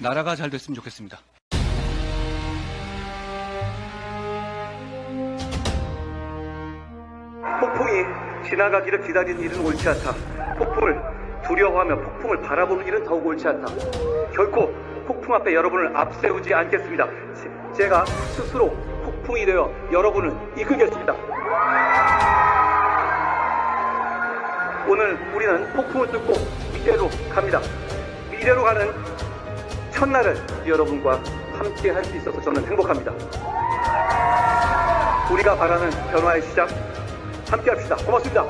나라가 잘 됐으면 좋겠습니다. 폭풍이 지나가기를 기다리는 일은 옳지 않다. 폭풍을 두려워하며 폭풍을 바라보는 일은 더욱 옳지 않다. 결코 폭풍 앞에 여러분을 앞세우지 않겠습니다. 제가 스스로 폭풍이 되어 여러분을 이끌겠습니다. 오늘 우리는 폭풍을 뚫고 미래로 갑니다. 미래로 가는 첫날을 여러분과 함께 할 수 있어서 저는 행복합니다. 우리가 바라는 변화의 시작 함께 합시다. 고맙습니다.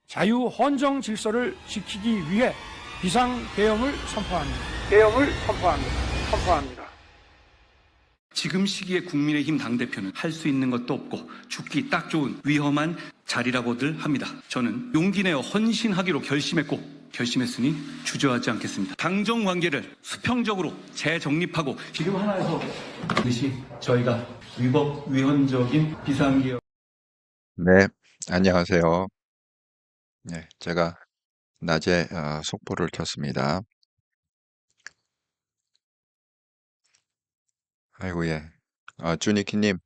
자유 헌정 질서를 지키기 위해 비상 계엄을 선포합니다. 선포합니다. 지금 시기에 국민의힘 당대표는 할 수 있는 것도 없고 죽기 딱 좋은 위험한 자리라고들 합니다. 저는 용기 내어 헌신하기로 결심했으니 주저하지 않겠습니다. 당정 관계를 수평적으로 재정립하고 지금 하나에서 반드시 저희가 위헌적인 비상계엄 네, 안녕하세요. 네, 제가 낮에 속보를 켰습니다. 아이고, 예. 쭈니키님,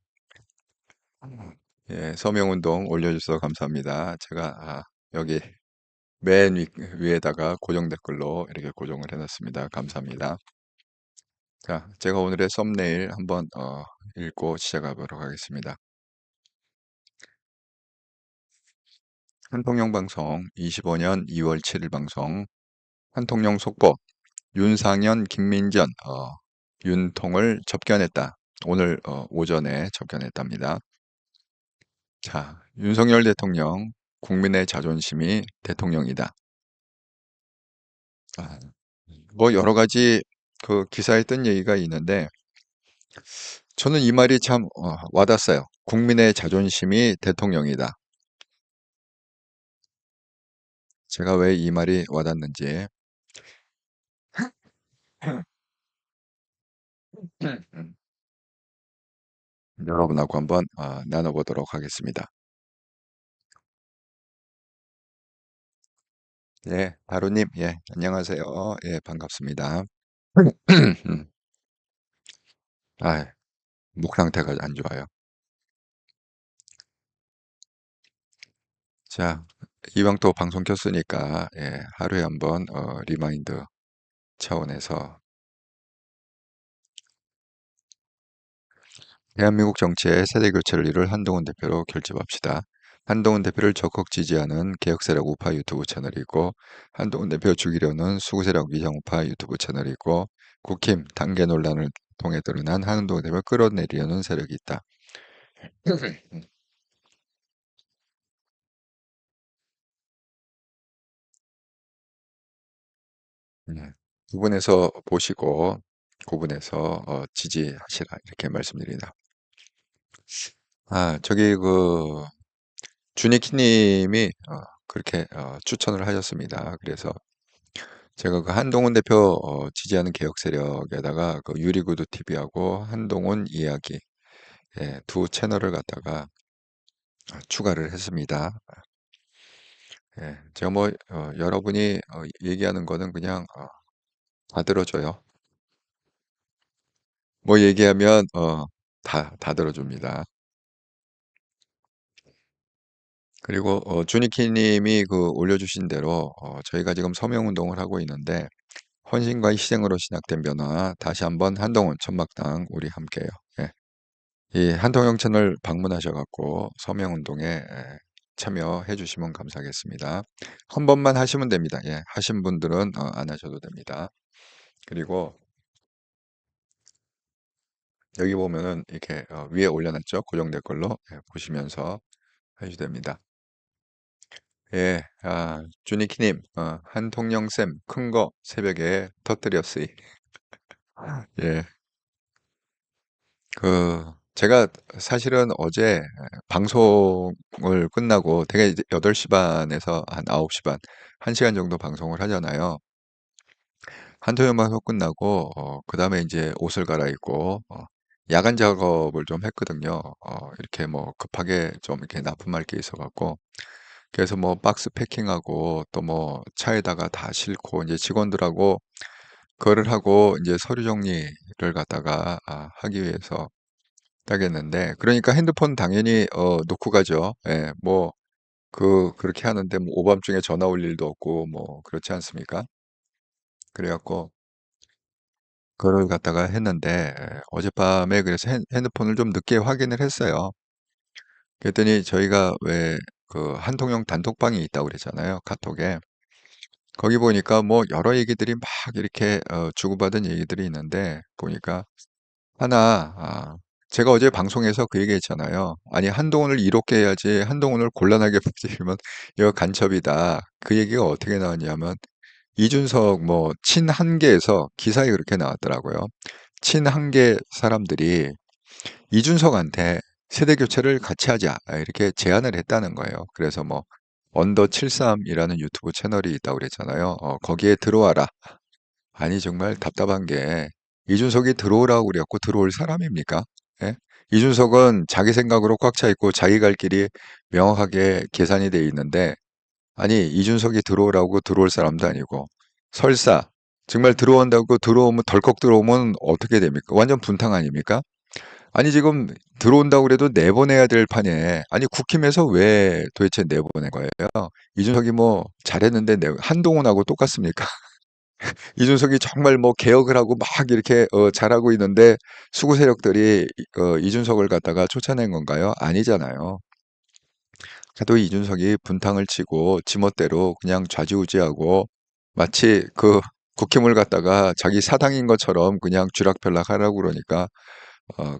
예, 서명운동 올려주셔서 감사합니다. 제가 여기 맨 위에다가 고정 댓글로 이렇게 고정을 해놨습니다. 감사합니다. 자, 제가 오늘의 썸네일 한번 읽고 시작하도록 하겠습니다. 한통령 방송 25년 2월 7일 방송 한통령 속보 윤상현, 김민전, 윤통을 접견했다. 오늘 오전에 접견했답니다. 자, 윤석열 대통령, 국민의 자존심이 대통령이다. 뭐 여러 가지 그 기사에 뜬 얘기가 있는데 저는 이 말이 참 와닿았어요. 국민의 자존심이 대통령이다. 제가 왜 이 말이 와닿는지 여러분하고 한번 나눠보도록 하겠습니다. 예, 바로님, 예, 안녕하세요. 예, 반갑습니다. 아, 목 상태가 안 좋아요. 자, 이왕 또 방송 켰으니까 예, 하루에 한번 리마인드 차원에서 대한민국 정치의 세대 교체를 이룰 한동훈 대표로 결집합시다. 한동훈 대표를 적극 지지하는 개혁세력 우파 유튜브 채널이고 한동훈 대표 죽이려는 수구세력 위장우파 유튜브 채널이고 국힘 단계 논란을 통해 드러난 한동훈 대표를 끌어내리려는 세력이 있다. 구분해서 보시고 구분해서 지지하시라 이렇게 말씀드립니다. 저기 그 주니키님이 그렇게 추천을 하셨습니다. 그래서 제가 그 한동훈 대표 지지하는 개혁 세력에다가 그 유리구두 TV하고 한동훈 이야기 예, 두 채널을 갖다가 추가를 했습니다. 예, 제가 뭐 여러분이 얘기하는 거는 그냥 다 들어줘요. 뭐 얘기하면 다 들어줍니다. 그리고 주니키님이 그 올려주신 대로 저희가 지금 서명운동을 하고 있는데 헌신과 희생으로 시작된 변화 다시 한번 한동훈 천막당 우리 함께해요. 예. 이 한통영 채널 방문하셔갖고 서명운동에 참여해 주시면 감사하겠습니다. 한 번만 하시면 됩니다. 예, 하신 분들은 안 하셔도 됩니다. 그리고 여기 보면은 이렇게 위에 올려놨죠. 고정 댓글로 보시면서 해주셔도 됩니다. 예, 주니키님, 한통령쌤 큰 거 새벽에 터뜨렸으이. 예, 제가 사실은 어제 방송을 끝나고 되게 이제 8시 반에서 한 9시 반, 1시간 정도 방송을 하잖아요. 한토영 방송 끝나고 그다음에 이제 옷을 갈아입고 야간 작업을 좀 했거든요. 이렇게 뭐 급하게 좀 이렇게 납품할 게 있어갖고 그래서 뭐 박스 패킹하고 또 뭐 차에다가 다 싣고 이제 직원들하고 그거를 하고 이제 서류 정리를 갖다가 하기 위해서 따겠는데 그러니까 핸드폰 당연히 놓고 가죠. 예, 뭐 그렇게 하는데 뭐 오밤중에 전화 올 일도 없고 뭐 그렇지 않습니까? 그래갖고 그걸 갖다가 했는데 어젯밤에 그래서 핸드폰을 좀 늦게 확인을 했어요. 그랬더니 저희가 왜 그 한통령 단톡방이 있다고 그랬잖아요. 카톡에. 거기 보니까 뭐 여러 얘기들이 막 이렇게 주고받은 얘기들이 있는데 보니까 하나, 제가 어제 방송에서 그 얘기 했잖아요. 아니, 한동훈을 이롭게 해야지 한동훈을 곤란하게 만들면 이거 간첩이다. 그 얘기가 어떻게 나왔냐면 이준석 뭐 친한계에서 기사에 그렇게 나왔더라고요. 친한계 사람들이 이준석한테 세대 교체를 같이 하자 이렇게 제안을 했다는 거예요. 그래서 뭐 언더 73이라는 유튜브 채널이 있다고 그랬잖아요. 거기에 들어와라. 아니 정말 답답한 게 이준석이 들어오라고 그래갖고 들어올 사람입니까? 예? 이준석은 자기 생각으로 꽉 차 있고 자기 갈 길이 명확하게 계산이 돼 있는데 아니 이준석이 들어오라고 들어올 사람도 아니고 설사 정말 들어온다고 들어오면 덜컥 들어오면 어떻게 됩니까? 완전 분탕 아닙니까? 아니 지금 들어온다고 그래도 내보내야 될 판에 아니 국힘에서 왜 도대체 내보낸 거예요? 이준석이 뭐 잘했는데 한동훈하고 똑같습니까? 이준석이 정말 뭐 개혁을 하고 막 이렇게 잘하고 있는데 수구 세력들이 이준석을 갖다가 쫓아낸 건가요? 아니잖아요. 그래도 이준석이 분탕을 치고 지멋대로 그냥 좌지우지하고 마치 그 국힘을 갖다가 자기 사당인 것처럼 그냥 쥐락펴락 하라고 그러니까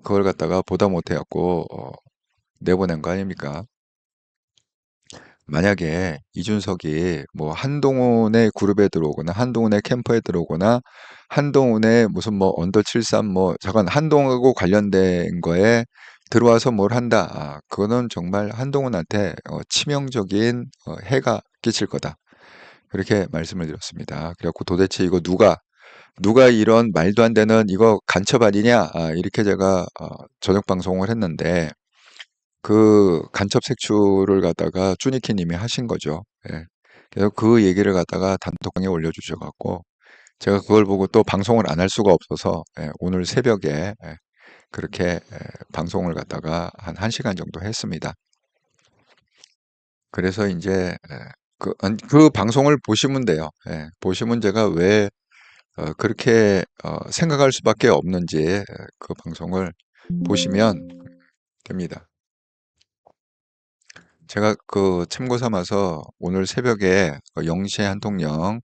그걸 갖다가 보다 못해갖고 내보낸 거 아닙니까? 만약에 이준석이 뭐 한동훈의 그룹에 들어오거나 한동훈의 캠프에 들어오거나 한동훈의 무슨 뭐 언더 73 뭐 잠깐 한동훈하고 관련된 거에 들어와서 뭘 한다. 그거는 정말 한동훈한테 치명적인 해가 끼칠 거다. 그렇게 말씀을 드렸습니다. 그래갖고 도대체 이거 누가 이런 말도 안 되는 이거 간첩 아니냐? 이렇게 제가 저녁 방송을 했는데 그 간첩 색출을 갖다가 쭈니키 님이 하신 거죠. 예. 그래서 그 얘기를 갖다가 단톡방에 올려주셔 갖고 제가 그걸 보고 또 방송을 안 할 수가 없어서 오늘 새벽에 그렇게 방송을 갖다가 한 1시간 정도 했습니다. 그래서 이제 그 방송을 보시면 돼요. 보시면 제가 왜 그렇게 생각할 수밖에 없는지 그 방송을 보시면 됩니다. 제가 그 참고 삼아서 오늘 새벽에 0시에 한통령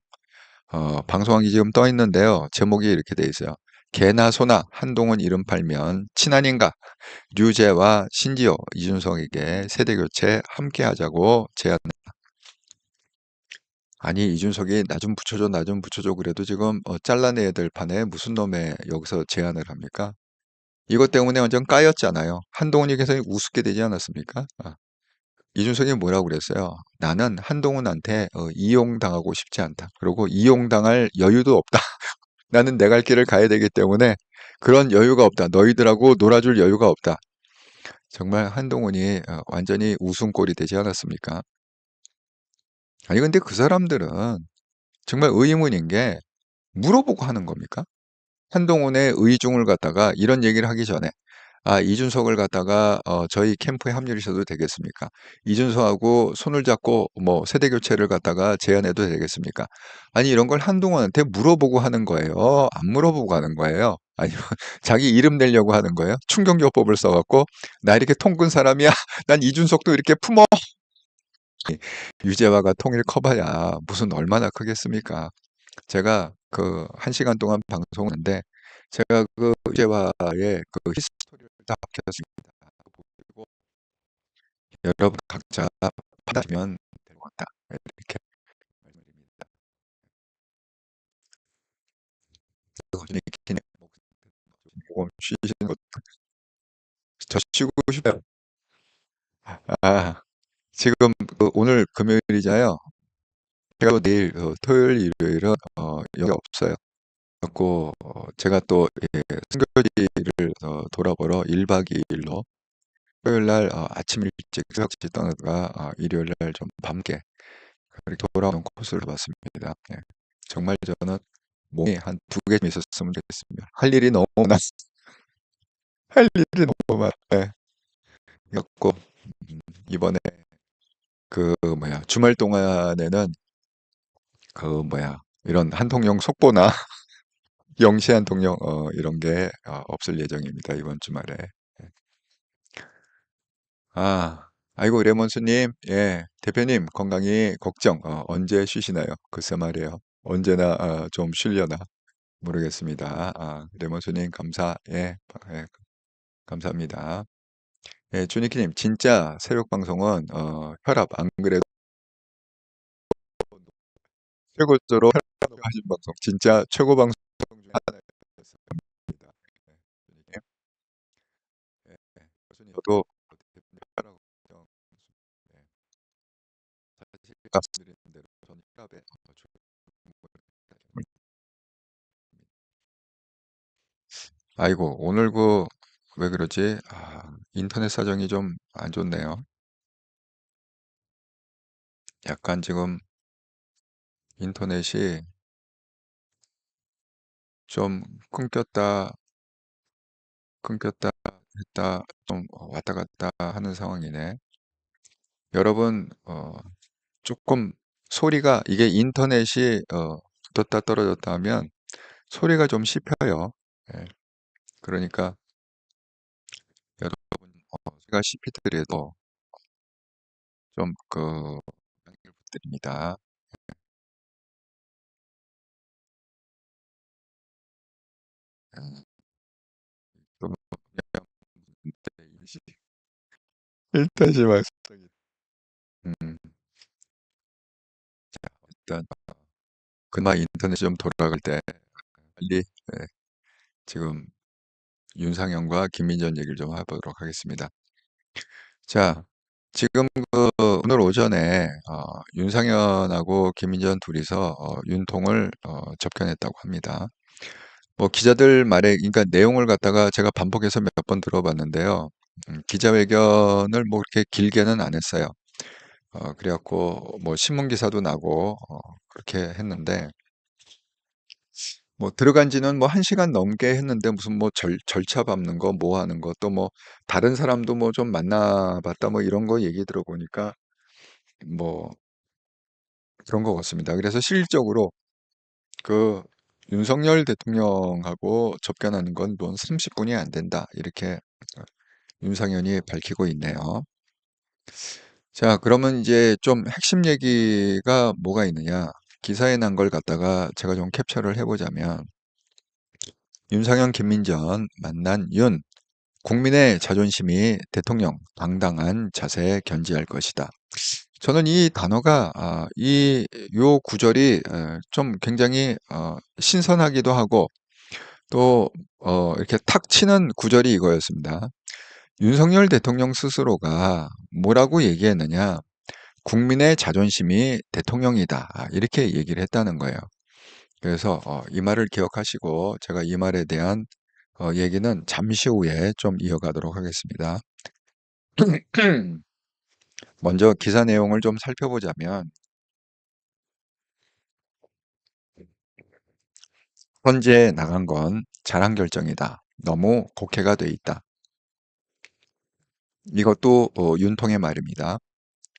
방송하기 지금 떠 있는데요. 제목이 이렇게 돼 있어요. 개나 소나 한동훈 이름 팔면 친한인가? 류제와 신지호, 이준석에게 세대교체 함께 하자고 제안. 아니 이준석이 나 좀 붙여줘 나 좀 붙여줘 그래도 지금 잘라내야 될 판에 무슨 놈의 여기서 제안을 합니까? 이것 때문에 완전 까였잖아요. 한동훈이 계속 우습게 되지 않았습니까? 이준석이 뭐라고 그랬어요? 나는 한동훈한테 이용당하고 싶지 않다. 그리고 이용당할 여유도 없다. 나는 내 갈 길을 가야 되기 때문에 그런 여유가 없다. 너희들하고 놀아줄 여유가 없다. 정말 한동훈이 완전히 웃음꼴이 되지 않았습니까? 아니 근데 그 사람들은 정말 의문인 게 물어보고 하는 겁니까? 한동훈의 의중을 갖다가 이런 얘기를 하기 전에 이준석을 갖다가 저희 캠프에 합류하셔도 되겠습니까? 이준석하고 손을 잡고 뭐 세대 교체를 갖다가 제안해도 되겠습니까? 아니 이런 걸 한동훈한테 물어보고 하는 거예요. 안 물어보고 하는 거예요. 아니면 자기 이름 내려고 하는 거예요. 충격요법을 써갖고 나 이렇게 통근 사람이야. 난 이준석도 이렇게 품어. 유재화가 통일 커봐야 무슨 얼마나 크겠습니까? 제가 그 1시간 동안 방송했는데 제가 그 유재화의 그 히스토리를 다 밝혔습니다. 그리고 여러분 각자 받아주면 될 것 같다. 이렇게 말씀드립니다. 이렇게 조금 쉬시는 것도 저 쉬고 싶어요. 아, 지금 오늘 금요일이잖아요. 제가 내일 토요일, 일요일은 여기 없어요. 그래갖고 제가 또 선교지를 돌아보러 1박 2일로 토요일 날 아침 일찍 새벽에 떠나다가 일요일 날 좀 밤게 그렇게 돌아오는 코스를 봤습니다. 예. 정말 저는 몸이 한 2개 좀 있었으면 좋겠습니다. 할 일이 너무 많아. 할 일이 너무 많아. 예. 그래갖고 이번에 그 뭐야 주말 동안에는 그 뭐야 이런 한통령 속보나 영시 한통령 이런 게 없을 예정입니다. 이번 주말에. 예. 아이고 레몬스님, 예, 대표님 건강이 걱정. 언제 쉬시나요? 글쎄 말이에요. 언제나 좀 쉬려나 모르겠습니다. 레몬스님 감사, 예, 예, 감사합니다. 예, 주니키님 진짜 새벽 방송은 혈압 안 그래도 최고조로 하신 방송 진짜 최고 방송 중에 하나였습니다. 예, 주니님, 예, 저도 대표님 혈압 걱정, 예, 사실 말씀드린 대로 저는 혈압에 아이고, 오늘 왜 그러지? 인터넷 사정이 좀 안 좋네요. 약간 지금 인터넷이 좀 끊겼다, 끊겼다 했다, 좀 왔다 갔다 하는 상황이네. 여러분, 조금 소리가, 이게 인터넷이, 붙었다 떨어졌다 하면 소리가 좀 씹혀요. 예, 그러니까 여러분, 소리가 씹히더라도 좀 양해를 부탁드립니다. 예, 좀 일타시 말씀이 음, 일단 그나마 인터넷이 좀 돌아갈 때 빨리 예, 지금 윤상현과 김민전 얘기를 좀 해보도록 하겠습니다. 자, 지금 오늘 오전에 윤상현하고 김민전 둘이서 윤통을 접견했다고 합니다. 뭐 기자들 말에 그러니까 내용을 갖다가 제가 반복해서 몇 번 들어봤는데요. 기자회견을 뭐 그렇게 길게는 안 했어요. 그래갖고 뭐 신문 기사도 나고 그렇게 했는데 뭐 들어간 지는 뭐 1시간 넘게 했는데 무슨 뭐 절차 밟는 거 뭐 하는 거 또 뭐 다른 사람도 뭐 좀 만나봤다 뭐 이런 거 얘기 들어보니까 뭐 그런 것 같습니다. 그래서 실질적으로 그 윤석열 대통령하고 접견하는 건 뭐 30분이 안 된다. 이렇게 윤상현이 밝히고 있네요. 자, 그러면 이제 좀 핵심 얘기가 뭐가 있느냐. 기사에 난 걸 갖다가 제가 좀 캡처를 해보자면 윤상현, 김민전 만난 윤. 국민의 자존심이 대통령 당당한 자세에 견지할 것이다. 저는 이 단어가 요 구절이 좀 굉장히 신선하기도 하고 또 이렇게 탁 치는 구절이 이거였습니다. 윤석열 대통령 스스로가 뭐라고 얘기했느냐? 국민의 자존심이 대통령이다. 이렇게 얘기를 했다는 거예요. 그래서 이 말을 기억하시고 제가 이 말에 대한 얘기는 잠시 후에 좀 이어가도록 하겠습니다. 먼저 기사 내용을 좀 살펴보자면 현재 나간 건 잘한 결정이다. 너무 곡해가 돼 있다. 이것도 윤통의 말입니다.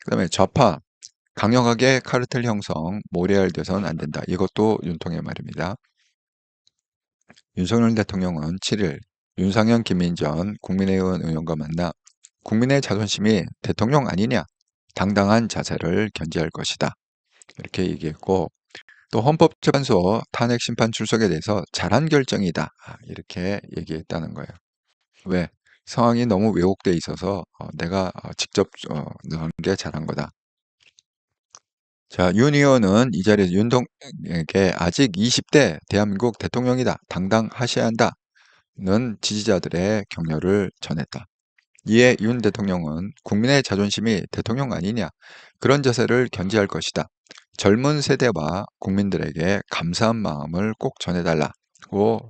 그다음에 좌파 강력하게 카르텔 형성 모래알돼서는 안 된다. 이것도 윤통의 말입니다. 윤석열 대통령은 7일 윤상현 김민전 국민의원 의원과 만나 국민의 자존심이 대통령 아니냐 당당한 자세를 견지할 것이다. 이렇게 얘기했고 또 헌법재판소 탄핵 심판 출석에 대해서 잘한 결정이다. 이렇게 얘기했다는 거예요. 왜? 상황이 너무 왜곡돼 있어서 내가 직접 나간 게 잘한 거다. 자, 윤 의원은 이 자리에서 윤동에게 아직 20대 대한민국 대통령이다. 당당하셔야 한다는 지지자들의 격려를 전했다. 이에 윤 대통령은 국민의 자존심이 대통령 아니냐 그런 자세를 견지할 것이다. 젊은 세대와 국민들에게 감사한 마음을 꼭 전해달라.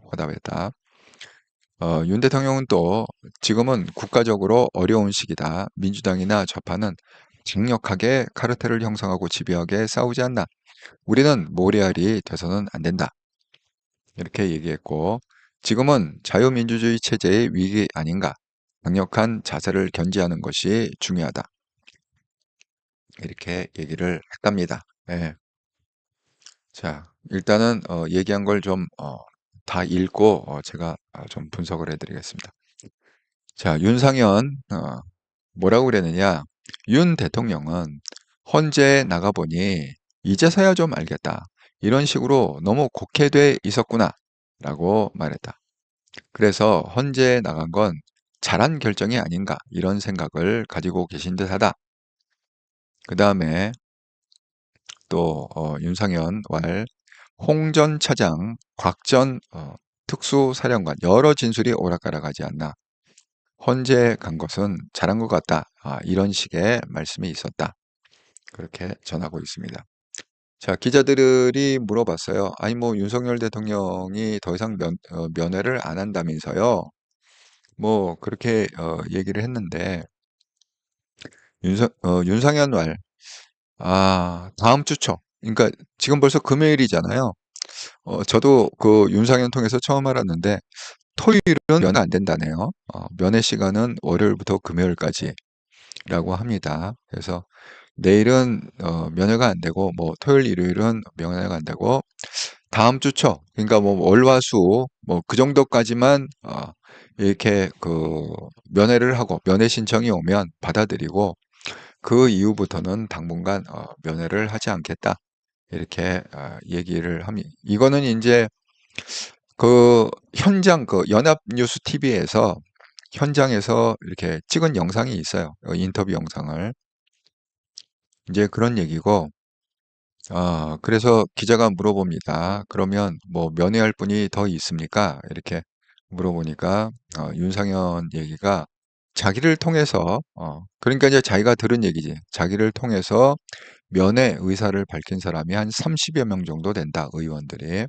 화답했다. 윤 대통령은 또 지금은 국가적으로 어려운 시기다. 민주당이나 좌파는 강력하게 카르텔을 형성하고 집요하게 싸우지 않나. 우리는 모래알이 돼서는 안 된다. 이렇게 얘기했고, 지금은 자유민주주의 체제의 위기 아닌가. 강력한 자세를 견지하는 것이 중요하다. 이렇게 얘기를 했답니다. 예. 자, 일단은 얘기한 걸 좀 다 읽고 제가 좀 분석을 해드리겠습니다. 자, 윤상현 뭐라고 그랬느냐? 윤 대통령은 헌재에 나가보니 이제서야 좀 알겠다. 이런 식으로 너무 곡해돼 있었구나. 라고 말했다. 그래서 헌재에 나간 건 잘한 결정이 아닌가. 이런 생각을 가지고 계신 듯하다. 그 다음에 또 윤상현 왈 홍 전 차장, 곽 전 특수사령관 여러 진술이 오락가락하지 않나. 헌재 간 것은 잘한 것 같다. 이런 식의 말씀이 있었다. 그렇게 전하고 있습니다. 자, 기자들이 물어봤어요. 아니 뭐 윤석열 대통령이 더 이상 면회를 안 한다면서요. 뭐 그렇게 얘기를 했는데 윤상현 말 다음 주 초. 그러니까 지금 벌써 금요일이잖아요. 저도 그 윤상현 통해서 처음 알았는데 토요일은 면회 안 된다네요. 면회 시간은 월요일부터 금요일까지라고 합니다. 그래서 내일은 면회가 안 되고 뭐 토요일, 일요일은 면회가 안 되고 다음 주 초, 그러니까 뭐 월화수 뭐 그 정도까지만 이렇게 그 면회를 하고 면회 신청이 오면 받아들이고 그 이후부터는 당분간 면회를 하지 않겠다. 이렇게 얘기를 합니다. 이거는 이제 그 현장 그 연합뉴스 TV에서 현장에서 이렇게 찍은 영상이 있어요. 인터뷰 영상을. 이제 그런 얘기고, 그래서 기자가 물어봅니다. 그러면 뭐 면회할 분이 더 있습니까? 이렇게 물어보니까 윤상현 얘기가 자기를 통해서, 그러니까 이제 자기가 들은 얘기지. 자기를 통해서 면회 의사를 밝힌 사람이 한 30여 명 정도 된다, 의원들이.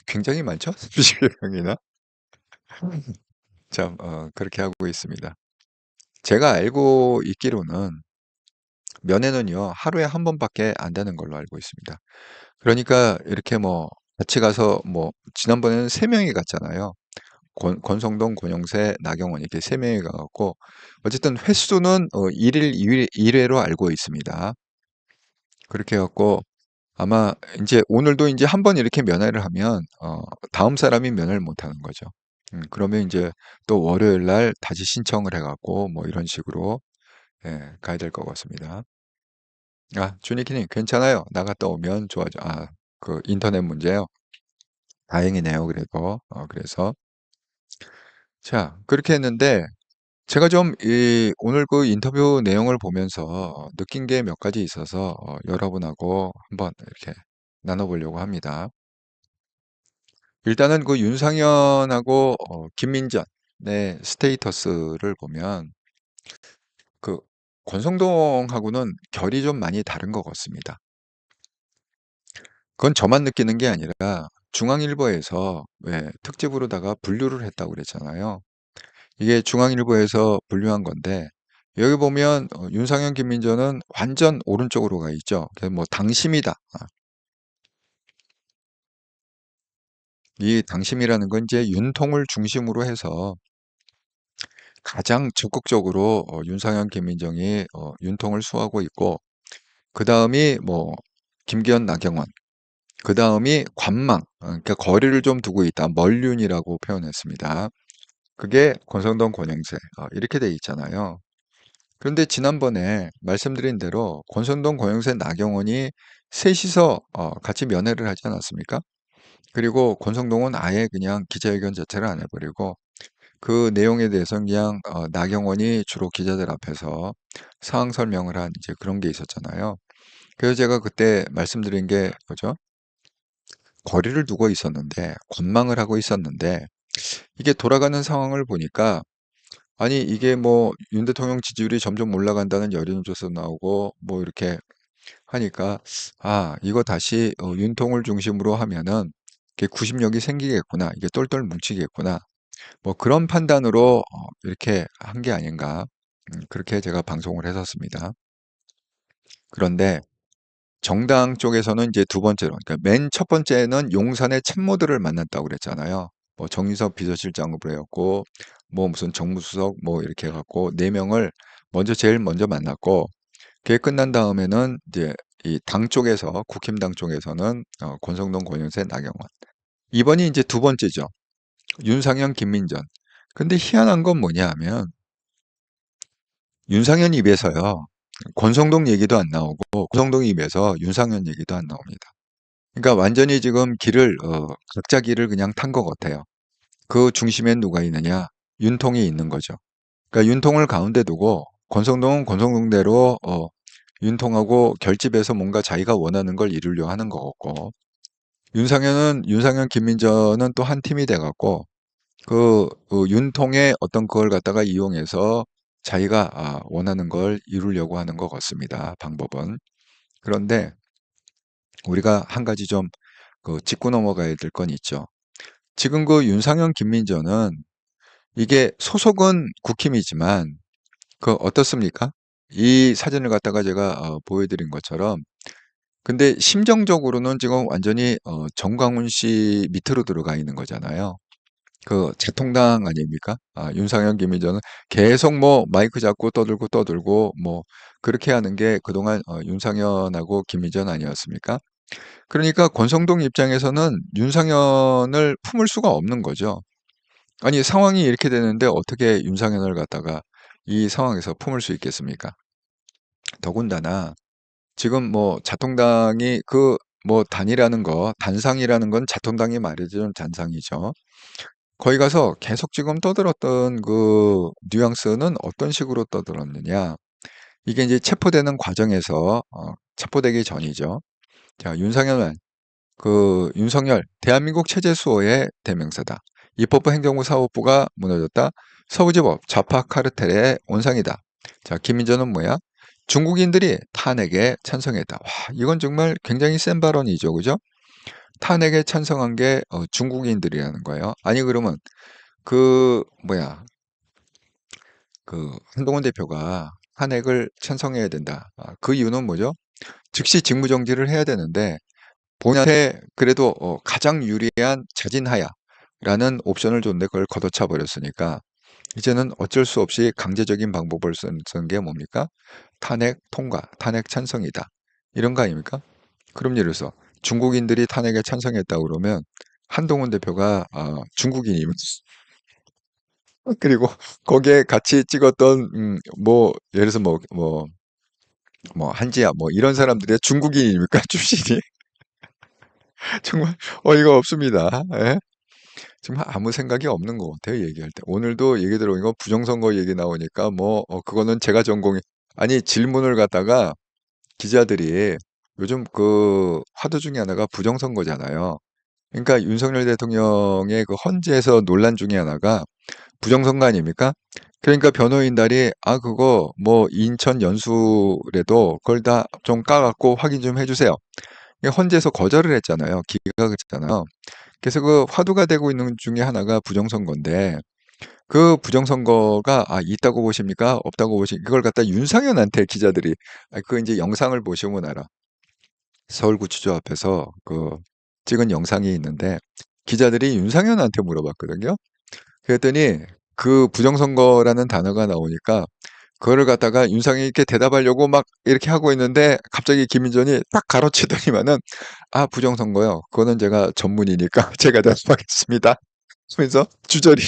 굉장히 많죠? 30여 명이나? 참, 그렇게 하고 있습니다. 제가 알고 있기로는 면회는요, 하루에 한 번밖에 안 되는 걸로 알고 있습니다. 그러니까 이렇게 뭐 같이 가서 뭐 지난번에는 세 명이 갔잖아요. 권성동, 권영세, 나경원 이렇게 세 명이 가갖고 어쨌든 횟수는 1일, 2일, 1회로 알고 있습니다. 그렇게 해갖고 아마 이제 오늘도 이제 한 번 이렇게 면회를 하면 다음 사람이 면회를 못 하는 거죠. 그러면 이제 또 월요일 날 다시 신청을 해갖고 뭐 이런 식으로 가야 될 것 같습니다. 주니키님 괜찮아요. 나갔다 오면 좋아져. 그 인터넷 문제요. 다행이네요. 그래도 그래서 자 그렇게 했는데 제가 좀 오늘 그 인터뷰 내용을 보면서 느낀 게 몇 가지 있어서 여러분하고 한번 이렇게 나눠보려고 합니다. 일단은 그 윤상현하고 김민전의 스테이터스를 보면 그 권성동하고는 결이 좀 많이 다른 것 같습니다. 그건 저만 느끼는 게 아니라 중앙일보에서 왜 특집으로다가 분류를 했다고 그랬잖아요. 이게 중앙일보에서 분류한 건데 여기 보면 윤상현, 김민전은 완전 오른쪽으로 가 있죠. 그래서 뭐 당심이다. 이 당심이라는 건 이제 윤통을 중심으로 해서 가장 적극적으로 윤상현, 김민정이 윤통을 수호하고 있고 그 다음이 뭐 김기현, 나경원 그 다음이 관망 그러니까 거리를 좀 두고 있다. 멀륜이라고 표현했습니다. 그게 권성동, 권영세 이렇게 돼 있잖아요. 그런데 지난번에 말씀드린 대로 권성동, 권영세, 나경원이 셋이서 같이 면회를 하지 않았습니까? 그리고 권성동은 아예 그냥 기자회견 자체를 안 해버리고 그 내용에 대해서는 그냥 나경원이 주로 기자들 앞에서 상황 설명을 한 이제 그런 게 있었잖아요. 그래서 제가 그때 말씀드린 게 뭐죠? 거리를 두고 있었는데 관망을 하고 있었는데 이게 돌아가는 상황을 보니까 아니 이게 뭐 윤 대통령 지지율이 점점 올라간다는 여론조사 나오고 뭐 이렇게 하니까 이거 다시 윤통을 중심으로 하면은 이게 구심력이 생기겠구나. 이게 똘똘 뭉치겠구나. 뭐 그런 판단으로 이렇게 한 게 아닌가. 그렇게 제가 방송을 했었습니다. 그런데 정당 쪽에서는 이제 두 번째로, 그러니까 맨 첫 번째는 용산의 참모들을 만났다고 그랬잖아요. 뭐 정유섭 비서실장으로 해갖고, 뭐 무슨 정무수석 뭐 이렇게 해갖고, 네 명을 제일 먼저 만났고, 그게 끝난 다음에는 이제 이 당 쪽에서, 국힘당 쪽에서는 권성동, 권영세, 나경원. 이번이 이제 두 번째죠. 윤상현, 김민전. 근데 희한한 건 뭐냐 하면, 윤상현 입에서요, 권성동 얘기도 안 나오고, 권성동 입에서 윤상현 얘기도 안 나옵니다. 그러니까 완전히 지금 각자 길을 그냥 탄 것 같아요. 그 중심엔 누가 있느냐? 윤통이 있는 거죠. 그러니까 윤통을 가운데 두고 권성동은 권성동대로 윤통하고 결집해서 뭔가 자기가 원하는 걸 이루려 하는 것 같고, 윤상현, 김민전은 또 한 팀이 돼갖고 윤통의 어떤 그걸 갖다가 이용해서 자기가 원하는 걸 이루려고 하는 것 같습니다. 방법은. 그런데 우리가 한 가지 좀 짚고 넘어가야 될 건 있죠. 지금 그 윤상현, 김민전은 이게 소속은 국힘이지만 어떻습니까? 이 사진을 갖다가 제가 보여드린 것처럼 근데 심정적으로는 지금 완전히 정광훈 씨 밑으로 들어가 있는 거잖아요. 재통당 아닙니까? 윤상현, 김민전은 계속 뭐 마이크 잡고 떠들고 뭐 그렇게 하는 게 그동안 윤상현하고 김민전 아니었습니까? 그러니까 권성동 입장에서는 윤상현을 품을 수가 없는 거죠. 아니, 상황이 이렇게 되는데 어떻게 윤상현을 갖다가 이 상황에서 품을 수 있겠습니까? 더군다나 지금 뭐 자통당이 뭐 단상이라는 건 자통당이 말해준 단상이죠. 거기 가서 계속 지금 떠들었던 그 뉘앙스는 어떤 식으로 떠들었느냐. 이게 이제 체포되는 과정에서, 체포되기 전이죠. 자, 윤석열, 대한민국 체제 수호의 대명사다. 입법부 행정부 사법부가 무너졌다. 서부지법 좌파 카르텔의 온상이다. 자, 김민전은 뭐야? 중국인들이 탄핵에 찬성했다. 와, 이건 정말 굉장히 센 발언이죠. 그죠? 탄핵에 찬성한 게 중국인들이라는 거예요. 아니, 그러면 한동훈 대표가 탄핵을 찬성해야 된다. 그 이유는 뭐죠? 즉시 직무정지를 해야 되는데 본인한테 그래도 가장 유리한 자진하야라는 옵션을 줬는데 그걸 걷어차 버렸으니까 이제는 어쩔 수 없이 강제적인 방법을 쓰는 게 뭡니까? 탄핵 통과, 탄핵 찬성이다. 이런 거 아닙니까? 그럼 예를 들어서 중국인들이 탄핵에 찬성했다고 그러면 한동훈 대표가 중국인이면 그리고 거기에 같이 찍었던 뭐 예를 들어서 뭐 한지야 뭐 이런 사람들이 중국인입니까? 출신이 정말 어이가 없습니다. 예? 정말 아무 생각이 없는 것 같아요, 얘기할 때. 오늘도 얘기 들어보니까 부정선거 얘기 나오니까 그거는 제가 전공이, 아니, 질문을 갖다가 기자들이 요즘 화두 중에 하나가 부정선거잖아요. 그러니까 윤석열 대통령의 헌재에서 논란 중에 하나가 부정선거 아닙니까? 그러니까 변호인단이, 그거 뭐 인천 연수래도 그걸 다 좀 까갖고 확인 좀 해주세요. 헌재에서 거절을 했잖아요. 기각을 했잖아요. 그래서 화두가 되고 있는 중에 하나가 부정선거인데 그 부정선거가 있다고 보십니까? 없다고 보십니까? 이걸 갖다 윤상현한테 기자들이 그 이제 영상을 보시면 알아. 서울구치소 앞에서 찍은 영상이 있는데 기자들이 윤상현한테 물어봤거든요. 그랬더니 그 부정선거라는 단어가 나오니까 그거를 갖다가 윤상현이 이렇게 대답하려고 막 이렇게 하고 있는데 갑자기 김민전이 딱 가로채더니만은 부정선거요. 그거는 제가 전문이니까 제가 대답하겠습니다. 그래서 주저리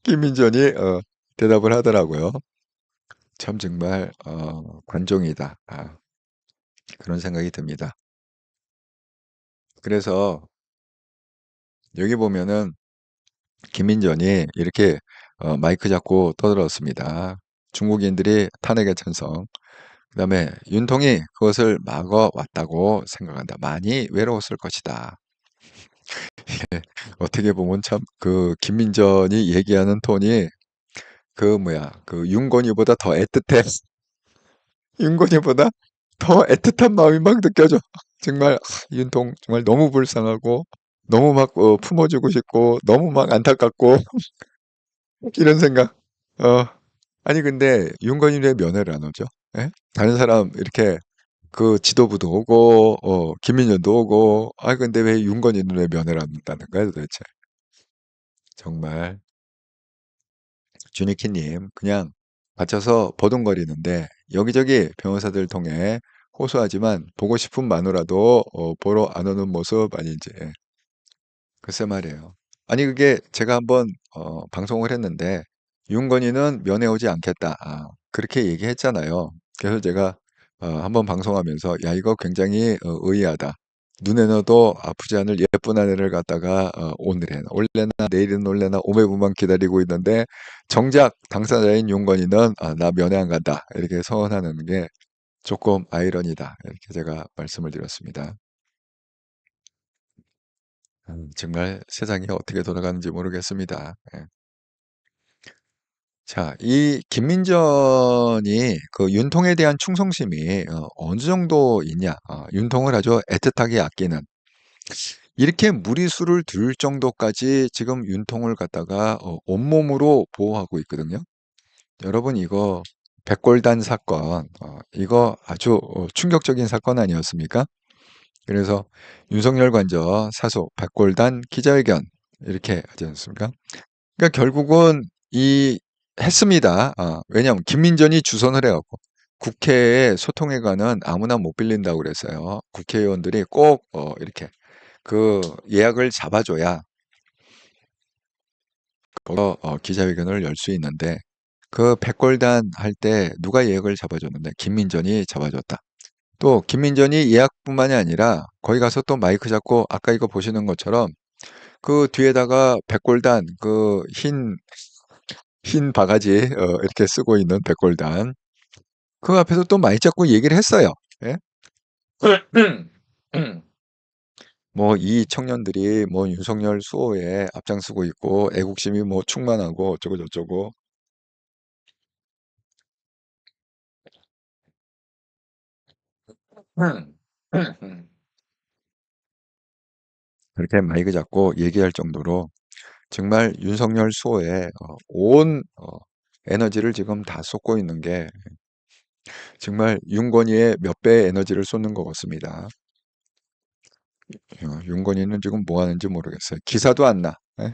김민전이 대답을 하더라고요. 참 정말 관종이다. 그런 생각이 듭니다. 그래서 여기 보면은 김민전이 이렇게 마이크 잡고 떠들었습니다. 중국인들이 탄핵에 찬성. 그다음에 윤통이 그것을 막아왔다고 생각한다. 많이 외로웠을 것이다. 어떻게 보면 참 김민전이 얘기하는 톤이 윤건희보다 더 애틋해. 윤건희보다 더 애틋한 마음이 막 느껴져. 정말 윤통 정말 너무 불쌍하고 너무 막 품어주고 싶고 너무 막 안타깝고 이런 생각. 어, 아니 근데 윤건이 왜 면회를 안 오죠? 예? 다른 사람 이렇게 그 지도부도 오고 김민현도 오고 아 근데 왜 윤건이는 왜 면회를 안 온다는 거야 도대체? 정말 주니키님 그냥 갇혀서 버둥거리는데 여기저기 변호사들 통해 호소하지만 보고 싶은 마누라도 보러 안 오는 모습 아닌지 글쎄 말이에요. 아니 그게 제가 한번 방송을 했는데 윤건이는 면회 오지 않겠다. 그렇게 얘기했잖아요. 그래서 제가 한번 방송하면서 야 이거 굉장히 의아하다. 눈에 넣어도 아프지 않을 예쁜 아내를 갖다가 오늘은 올래나 내일은 올래나 오매부만 기다리고 있는데 정작 당사자인 윤건이는 나 면회 안 간다. 이렇게 선언하는 게 조금 아이러니다. 이렇게 제가 말씀을 드렸습니다. 정말 세상이 어떻게 돌아가는지 모르겠습니다. 예. 자, 이 김민전이 그 윤통에 대한 충성심이 어느 정도 있냐? 윤통을 아주 애틋하게 아끼는 이렇게 무리수를 둘 정도까지 지금 윤통을 갖다가 온몸으로 보호하고 있거든요. 여러분 이거 백골단 사건 이거 아주 충격적인 사건 아니었습니까? 그래서 윤석열 관저 사소 백골단 기자회견 이렇게 하지 않습니까? 그러니까 결국은 이 했습니다. 왜냐하면 김민전이 주선을 해갖고 국회에 소통회관은 아무나 못 빌린다고 그랬어요. 국회의원들이 꼭 이렇게 그 예약을 잡아줘야 기자회견을 열 수 있는데 그 백골단 할 때 누가 예약을 잡아줬는데 김민전이 잡아줬다. 또 김민전이 예약뿐만이 아니라 거기 가서 또 마이크 잡고 아까 이거 보시는 것처럼 그 뒤에다가 백골단 그 흰 바가지 이렇게 쓰고 있는 백골단 그 앞에서 또 많이 잡고 얘기를 했어요. 예? 뭐 이 청년들이 뭐 윤석열 수호에 앞장서고 있고 애국심이 뭐 충만하고 어쩌고 저쩌고 그렇게 마이크 잡고 얘기할 정도로 정말 윤석열 수호에 온 에너지를 지금 다 쏟고 있는 게 정말 윤건희의 몇 배의 에너지를 쏟는 것 같습니다. 윤건희는 지금 뭐 하는지 모르겠어요. 기사도 안 나. 예?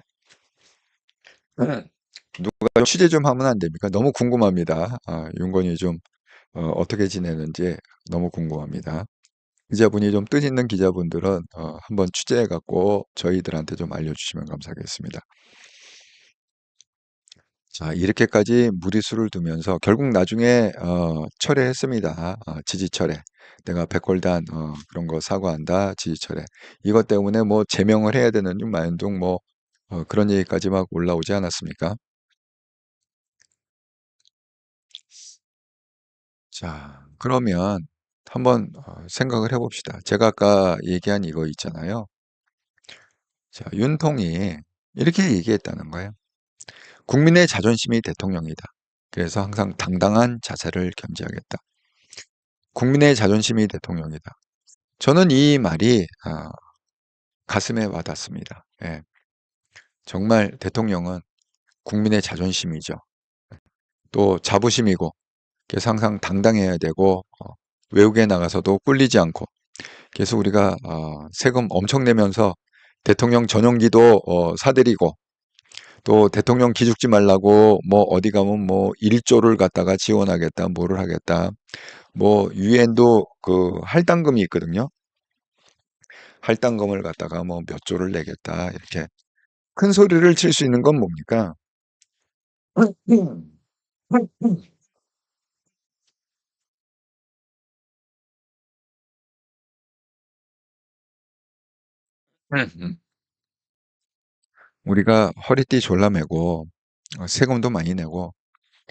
누가 취재 좀 하면 안 됩니까? 너무 궁금합니다. 윤건희 좀 어떻게 지내는지 너무 궁금합니다. 기자분이 좀 뜻있는 기자분들은 한번 취재해 갖고 저희들한테 좀 알려주시면 감사하겠습니다. 자, 이렇게까지 무리수를 두면서 결국 나중에 철회했습니다. 지지 철회. 내가 백골단 그런 거 사과한다. 지지 철회. 이것 때문에 뭐 제명을 해야 되는 마연둥 뭐 그런 얘기까지 막 올라오지 않았습니까? 자, 그러면 한번 생각을 해봅시다. 제가 아까 얘기한 이거 있잖아요. 자, 윤통이 이렇게 얘기했다는 거예요. 국민의 자존심이 대통령이다. 그래서 항상 당당한 자세를 겸지하겠다. 국민의 자존심이 대통령이다. 저는 이 말이 가슴에 와닿습니다. 예. 정말 대통령은 국민의 자존심이죠. 또 자부심이고, 그래서 항상 당당해야 되고, 외국에 나가서도 꿀리지 않고, 그래서 우리가 세금 엄청 내면서 대통령 전용기도 사들이고, 또 대통령 기죽지 말라고 뭐 어디 가면 뭐 1조를 갖다가 지원하겠다, 뭐를 하겠다. 뭐 유엔도 그 할당금이 있거든요. 할당금을 갖다가 뭐 몇 조를 내겠다. 이렇게 큰 소리를 칠 수 있는 건 뭡니까? 우리가 허리띠 졸라매고 세금도 많이 내고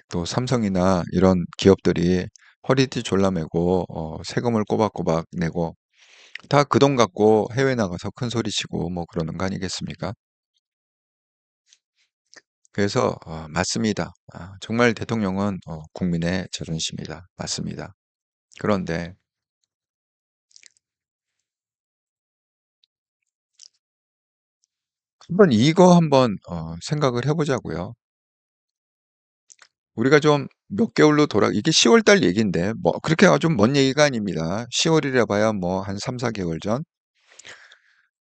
또 삼성이나 이런 기업들이 허리띠 졸라매고 세금을 꼬박꼬박 내고 다 그 돈 갖고 해외 나가서 큰 소리 치고 뭐 그러는 거 아니겠습니까? 그래서 맞습니다. 정말 대통령은 국민의 자존심이다. 맞습니다. 그런데 한번 이거 한번 생각을 해보자고요. 우리가 좀 몇 개월로 이게 10월 달 얘기인데, 뭐, 그렇게 좀 먼 얘기가 아닙니다. 10월이라 봐야 뭐 한 3, 4개월 전.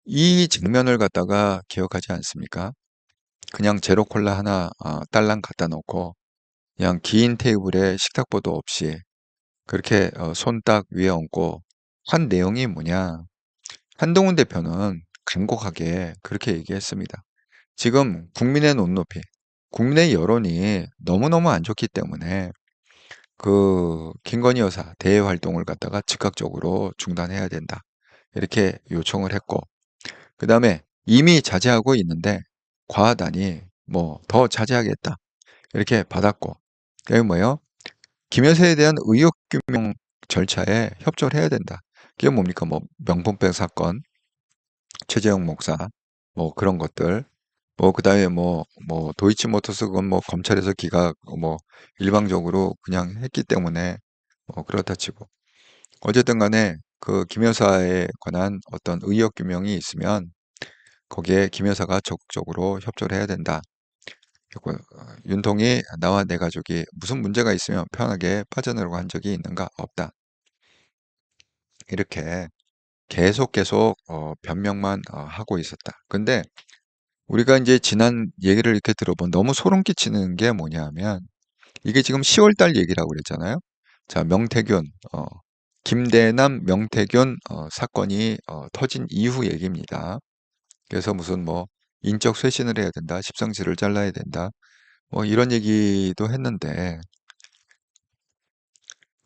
이 장면을 갖다가 기억하지 않습니까? 그냥 제로 콜라 하나, 딸랑 갖다 놓고, 그냥 긴 테이블에 식탁보도 없이, 그렇게 손 딱 위에 얹고, 한 내용이 뭐냐. 한동훈 대표는 간곡하게 그렇게 얘기했습니다. 지금 국민의 눈높이, 국민의 여론이 너무너무 안 좋기 때문에 그 김건희 여사 대외 활동을 갖다가 즉각적으로 중단해야 된다. 이렇게 요청을 했고, 그 다음에 이미 자제하고 있는데 과하다니 뭐 더 자제하겠다. 이렇게 받았고, 그게 뭐예요? 김 여사에 대한 의혹 규명 절차에 협조를 해야 된다. 그게 뭡니까? 뭐 명품백 사건, 최재형 목사, 뭐 그런 것들, 뭐 그다음에 뭐 도이치모터스 그건 뭐 검찰에서 기각 뭐 일방적으로 그냥 했기 때문에 뭐 그렇다 치고, 어쨌든 간에 그 김 여사에 관한 어떤 의혹 규명이 있으면 거기에 김 여사가 적극적으로 협조를 해야 된다. 그리고 윤통이 나와 내 가족이 무슨 문제가 있으면 편하게 빠져나오고 한 적이 있는가? 없다. 이렇게 계속 변명만 하고 있었다. 근데 우리가 이제 지난 얘기를 이렇게 들어본 너무 소름 끼치는 게 뭐냐면, 이게 지금 10월 달 얘기라고 그랬잖아요. 자, 명태균, 김대남 명태균 사건이 터진 이후 얘기입니다. 그래서 무슨 뭐 인적 쇄신을 해야 된다, 십상시를 잘라야 된다, 뭐 이런 얘기도 했는데,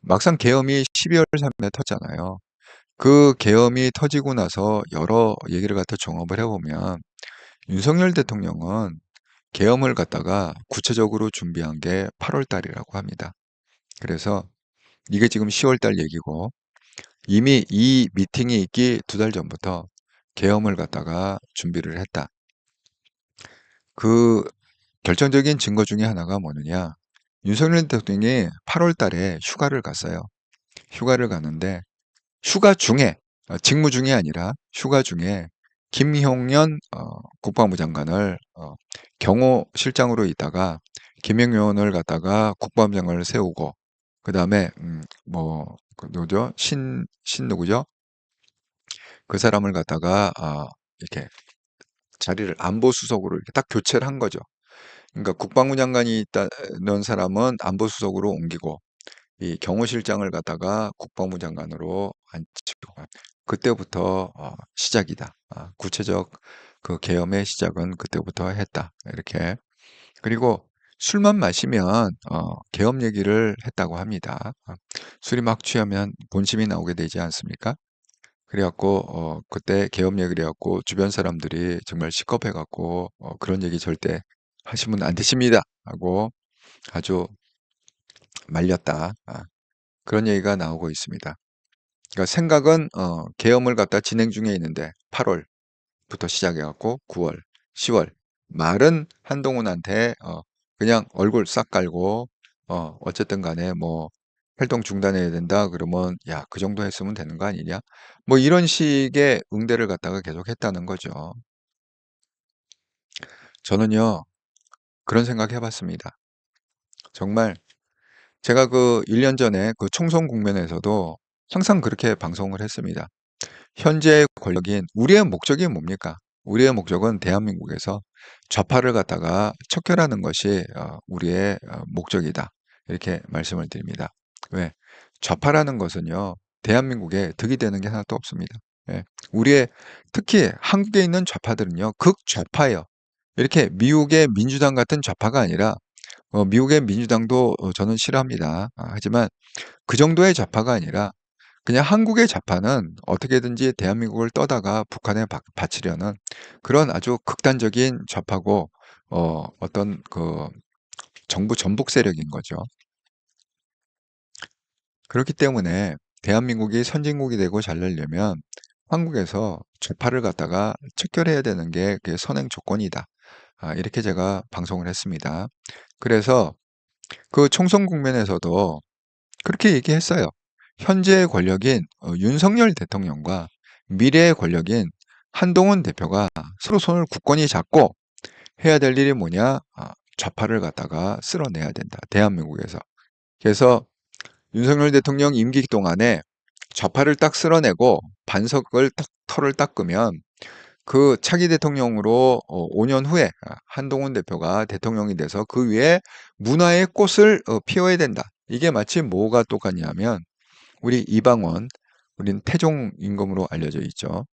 막상 계엄이 12월 3일에 터졌잖아요. 그 계엄이 터지고 나서 여러 얘기를 갖다 종합을 해보면 윤석열 대통령은 계엄을 갖다가 구체적으로 준비한 게 8월 달이라고 합니다. 그래서 이게 지금 10월 달 얘기고, 이미 이 미팅이 있기 2달 전부터 계엄을 갖다가 준비를 했다. 그 결정적인 증거 중에 하나가 뭐느냐. 윤석열 대통령이 8월 달에 휴가를 갔어요. 휴가를 갔는데 휴가 중에, 직무 중이 아니라 휴가 중에 김용현 국방부 장관을 경호실장으로 있다가 김영현을 갖다가 국방부 장관을 세우고, 그 다음에 누구죠? 누구죠? 그 사람을 갖다가 이렇게 자리를 안보수석으로 이렇게 딱 교체를 한 거죠. 그러니까 국방부 장관이 있다는 사람은 안보수석으로 옮기고, 이 경호실장을 갖다가 국방부 장관으로 앉히고, 그때부터 시작이다. 구체적 그 계엄의 시작은 그때부터 했다. 이렇게. 그리고 술만 마시면 계엄 얘기를 했다고 합니다. 술이 막 취하면 본심이 나오게 되지 않습니까? 그래갖고 그때 계엄 얘기를 해갖고 주변 사람들이 정말 시겁해갖고 그런 얘기 절대 하시면 안 되십니다 하고 아주 말렸다. 그런 얘기가 나오고 있습니다. 그러니까 생각은 계엄을 갖다 진행 중에 있는데 8월부터 시작해갖고 9월, 10월 말은 한동훈한테 그냥 얼굴 싹 깔고 어쨌든 간에 뭐 활동 중단해야 된다 그러면 야, 그 정도 했으면 되는 거 아니냐? 뭐 이런 식의 응대를 갖다가 계속 했다는 거죠. 저는요, 그런 생각 해봤습니다. 정말 제가 그 1년 전에 그 총선 국면에서도 항상 그렇게 방송을 했습니다. 현재 권력인 우리의 목적이 뭡니까? 우리의 목적은 대한민국에서 좌파를 갖다가 척결하는 것이 우리의 목적이다. 이렇게 말씀을 드립니다. 왜? 좌파라는 것은요, 대한민국에 득이 되는 게 하나도 없습니다. 예. 특히 한국에 있는 좌파들은요, 극좌파예요. 이렇게 미국의 민주당 같은 좌파가 아니라, 미국의 민주당도 저는 싫어합니다. 하지만 그 정도의 좌파가 아니라 그냥 한국의 좌파는 어떻게든지 대한민국을 떠다가 북한에 바치려는 그런 아주 극단적인 좌파고 어떤 그 정부 전북 세력인 거죠. 그렇기 때문에 대한민국이 선진국이 되고 잘되려면 한국에서 좌파를 갖다가 척결해야 되는 게 그게 선행 조건이다. 이렇게 제가 방송을 했습니다. 그래서 그 총선 국면에서도 그렇게 얘기했어요. 현재의 권력인 윤석열 대통령과 미래의 권력인 한동훈 대표가 서로 손을 굳건히 잡고 해야 될 일이 뭐냐? 좌파를 갖다가 쓸어내야 된다. 대한민국에서. 그래서 윤석열 대통령 임기 동안에 좌파를 딱 쓸어내고 반석을 딱 털을 닦으면 그 차기 대통령으로 5년 후에 한동훈 대표가 대통령이 돼서 그 위에 문화의 꽃을 피워야 된다. 이게 마치 뭐가 똑같냐면 우리 이방원, 우린 태종 임금으로 알려져 있죠.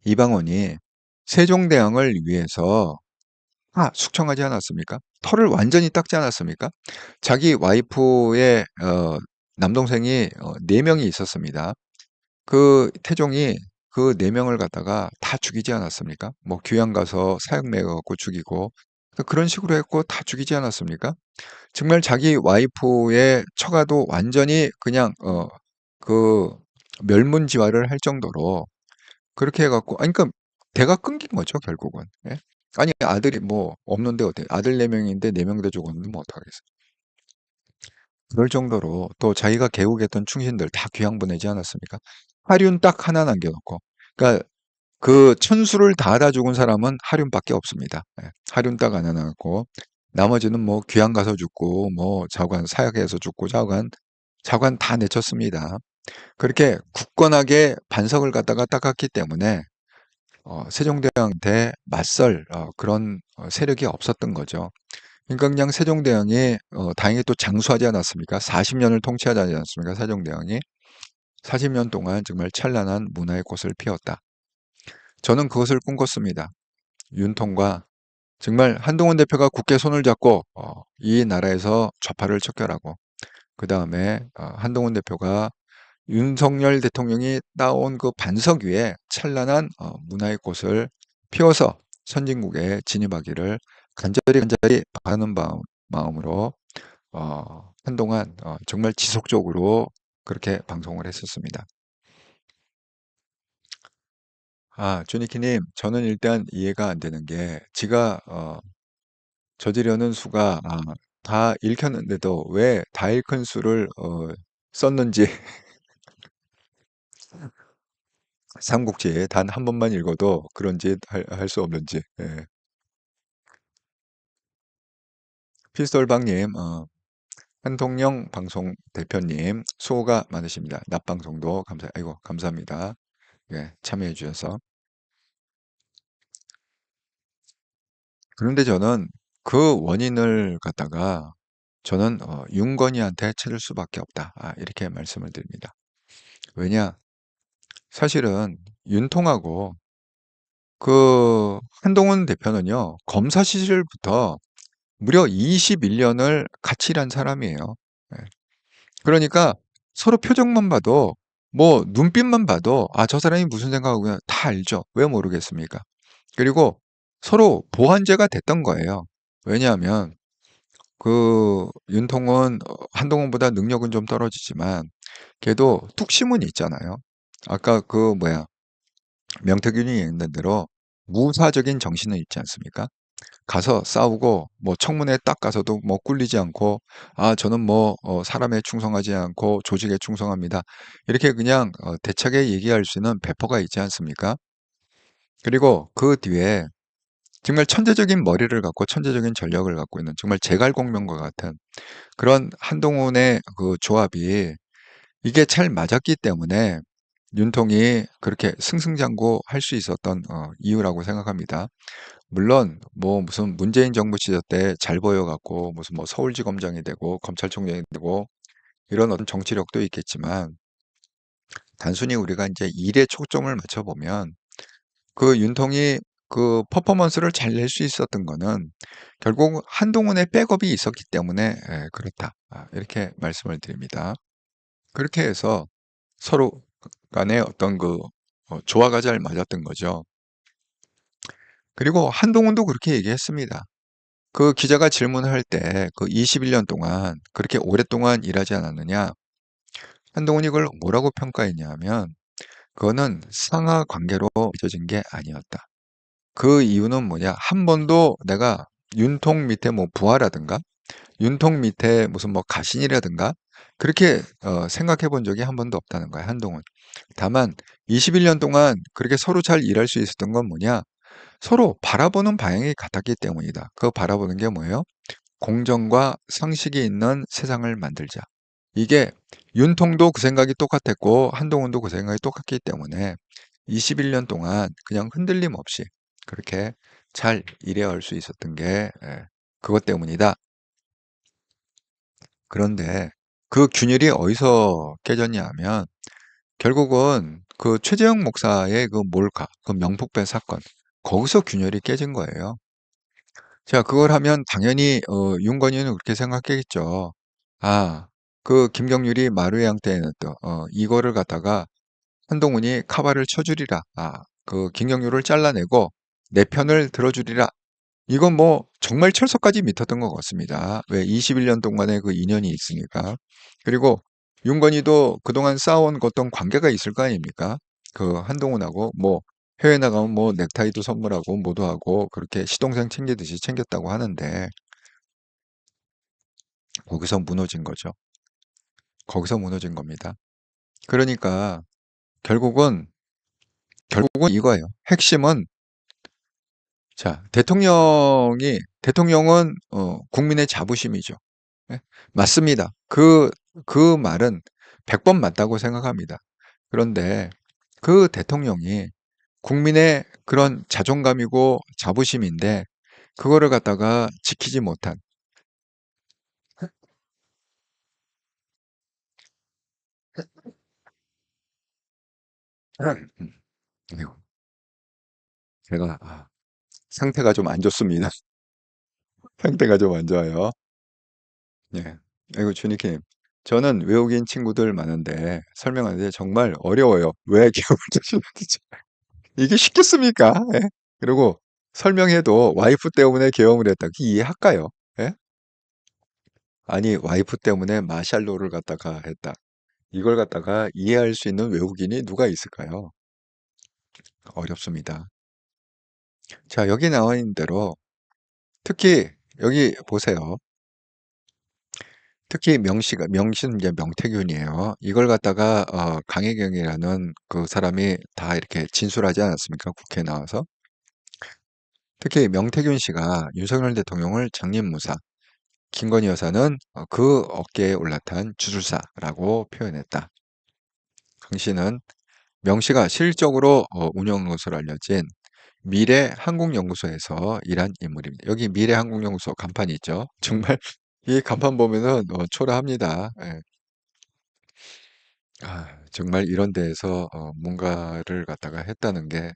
이방원이 세종대왕을 위해서 숙청하지 않았습니까? 털을 완전히 닦지 않았습니까? 자기 와이프의 남동생이 4명이 있었습니다. 그 태종이 그 4명을 갖다가 다 죽이지 않았습니까? 뭐 귀양 가서 사형 매갖고 죽이고 그런 식으로 했고 다 죽이지 않았습니까? 정말 자기 와이프의 처가도 완전히 그냥 그 멸문지화를 할 정도로 그렇게 해갖고 아니 그러니까 대가 끊긴 거죠 결국은. 예? 아니 아들이 뭐 없는데 어때? 아들 4명인데 4명 다 죽었는데 뭐 어떡하겠어? 그럴 정도로 또 자기가 개국했던 충신들 다 귀양 보내지 않았습니까? 하륜 딱 하나 남겨놓고 그러니까 그 천수를 다 죽은 사람은 하륜밖에 없습니다. 예, 하륜 딱 하나 남았고 나머지는 뭐 귀양 가서 죽고 뭐 자관 사약해서 죽고 자관 다 내쳤습니다. 그렇게 굳건하게 반석을 갖다가 닦았기 때문에 세종대왕한테 맞설 그런 세력이 없었던 거죠. 그러니까 그냥 세종대왕이 다행히 또 장수하지 않았습니까? 40년을 통치하지 않았습니까? 세종대왕이 40년 동안 정말 찬란한 문화의 꽃을 피웠다. 저는 그것을 꿈꿨습니다. 윤통과 정말 한동훈 대표가 굳게 손을 잡고 이 나라에서 좌파를 척결하고 그 다음에 한동훈 대표가 윤석열 대통령이 따온 그 반석 위에 찬란한 문화의 꽃을 피워서 선진국에 진입하기를 간절히 바라는 마음으로 한동안 정말 지속적으로 그렇게 방송을 했었습니다. 조니키님, 저는 일단 이해가 안 되는 게 지가 저지르는 수가 다 읽혔는데도 왜 다 읽은 수를 썼는지 삼국지 단 한 번만 읽어도 그런지 할 수 없는지. 예. 피스톨방님, 한통령 방송 대표님 수고가 많으십니다. 낮방송도 감사합니다. 예, 참여해 주셔서. 그런데 저는 그 원인을 갖다가 저는 윤건희한테 찾을 수밖에 없다. 이렇게 말씀을 드립니다. 왜냐? 사실은 윤통하고 그 한동훈 대표는요, 검사 시절부터 무려 21년을 같이 일한 사람이에요. 예. 그러니까 서로 표정만 봐도, 뭐, 눈빛만 봐도, 저 사람이 무슨 생각하고 다 알죠. 왜 모르겠습니까? 그리고 서로 보완제가 됐던 거예요. 왜냐하면, 그, 윤통은 한동훈보다 능력은 좀 떨어지지만, 걔도 뚝심은 있잖아요. 아까 명태균이 얘기한 대로 무사적인 정신은 있지 않습니까? 가서 싸우고 뭐 청문회 딱 가서도 뭐 꿀리지 않고 저는 뭐 사람에 충성하지 않고 조직에 충성합니다. 이렇게 그냥 대차게 얘기할 수 있는 배포가 있지 않습니까? 그리고 그 뒤에 정말 천재적인 머리를 갖고 천재적인 전력을 갖고 있는 정말 제갈공명과 같은 그런 한동훈의 그 조합이 이게 잘 맞았기 때문에 윤통이 그렇게 승승장구할 수 있었던 이유라고 생각합니다. 물론 뭐 무슨 문재인 정부 시절 때 잘 보여갖고 무슨 뭐 서울지검장이 되고 검찰총장이 되고 이런 어떤 정치력도 있겠지만 단순히 우리가 이제 일에 초점을 맞춰보면 그 윤통이 그 퍼포먼스를 잘 낼 수 있었던 거는 결국 한동훈의 백업이 있었기 때문에 그렇다. 이렇게 말씀을 드립니다. 그렇게 해서 서로 간에 어떤 그 조화가 잘 맞았던 거죠. 그리고 한동훈도 그렇게 얘기했습니다. 그 기자가 질문할 때 그 21년 동안 그렇게 오랫동안 일하지 않았느냐? 한동훈이 그걸 뭐라고 평가했냐면 그거는 상하 관계로 맺어진 게 아니었다. 그 이유는 뭐냐? 한 번도 내가 윤통 밑에 뭐 부하라든가 윤통 밑에 무슨 뭐 가신이라든가 그렇게 생각해 본 적이 한 번도 없다는 거야, 한동훈. 다만 21년 동안 그렇게 서로 잘 일할 수 있었던 건 뭐냐? 서로 바라보는 방향이 같았기 때문이다. 그 바라보는 게 뭐예요? 공정과 상식이 있는 세상을 만들자. 이게 윤통도 그 생각이 똑같았고 한동훈도 그 생각이 똑같기 때문에 21년 동안 그냥 흔들림 없이 그렇게 잘 일해올 수 있었던 게 그것 때문이다. 그런데 그 균열이 어디서 깨졌냐 하면 결국은 그 최재형 목사의 그 몰카, 그 명품백 사건, 거기서 균열이 깨진 거예요. 자, 그걸 하면 당연히 윤건희는 그렇게 생각했겠죠. 아, 그 김경률이 마루양 때에는 또 이거를 갖다가 한동훈이 카바를 쳐주리라. 아, 그 김경률을 잘라내고 내 편을 들어주리라. 이건 뭐 정말 철석까지 믿었던 것 같습니다. 왜 21년 동안의 그 인연이 있으니까. 그리고 윤건희도 그동안 쌓아온 어떤 관계가 있을 거 아닙니까? 그 한동훈하고 뭐 해외 나가면 뭐 넥타이도 선물하고 뭐도 하고 그렇게 시동생 챙기듯이 챙겼다고 하는데 거기서 무너진 거죠. 거기서 무너진 겁니다. 그러니까 결국은 이거예요. 핵심은 자, 대통령은 국민의 자부심이죠. 예, 맞습니다. 그 말은 100번 맞다고 생각합니다. 그런데 그 대통령이 국민의 그런 자존감이고 자부심인데 그거를 갖다가 지키지 못한 음, 아이고, 제가 상태가 좀 안 좋습니다. 상태가 좀 안 좋아요. 예. 아이고, 주니님. 저는 외국인 친구들 많은데 설명하는데 정말 어려워요. 왜 기업을 주시는지. 이게 쉽겠습니까? 예? 그리고 설명해도 와이프 때문에 계엄을 했다. 그게 이해할까요? 예? 아니, 와이프 때문에 마샬로를 갖다가 했다. 이걸 갖다가 이해할 수 있는 외국인이 누가 있을까요? 어렵습니다. 자, 여기 나와 있는 대로 특히 여기 보세요. 특히 명시는 이제 명태균이에요. 이걸 갖다가 강혜경이라는 그 사람이 다 이렇게 진술하지 않았습니까? 국회에 나와서. 특히 명태균 씨가 윤석열 대통령을 장님무사, 김건희 여사는 그 어깨에 올라탄 주술사라고 표현했다. 당시는 명 씨가 실질적으로 운영한 것으로 알려진 미래한국연구소에서 일한 인물입니다. 여기 미래한국연구소 간판이 있죠. 정말 이 간판 보면은 초라합니다. 예. 정말 이런 데에서 뭔가를 갖다가 했다는 게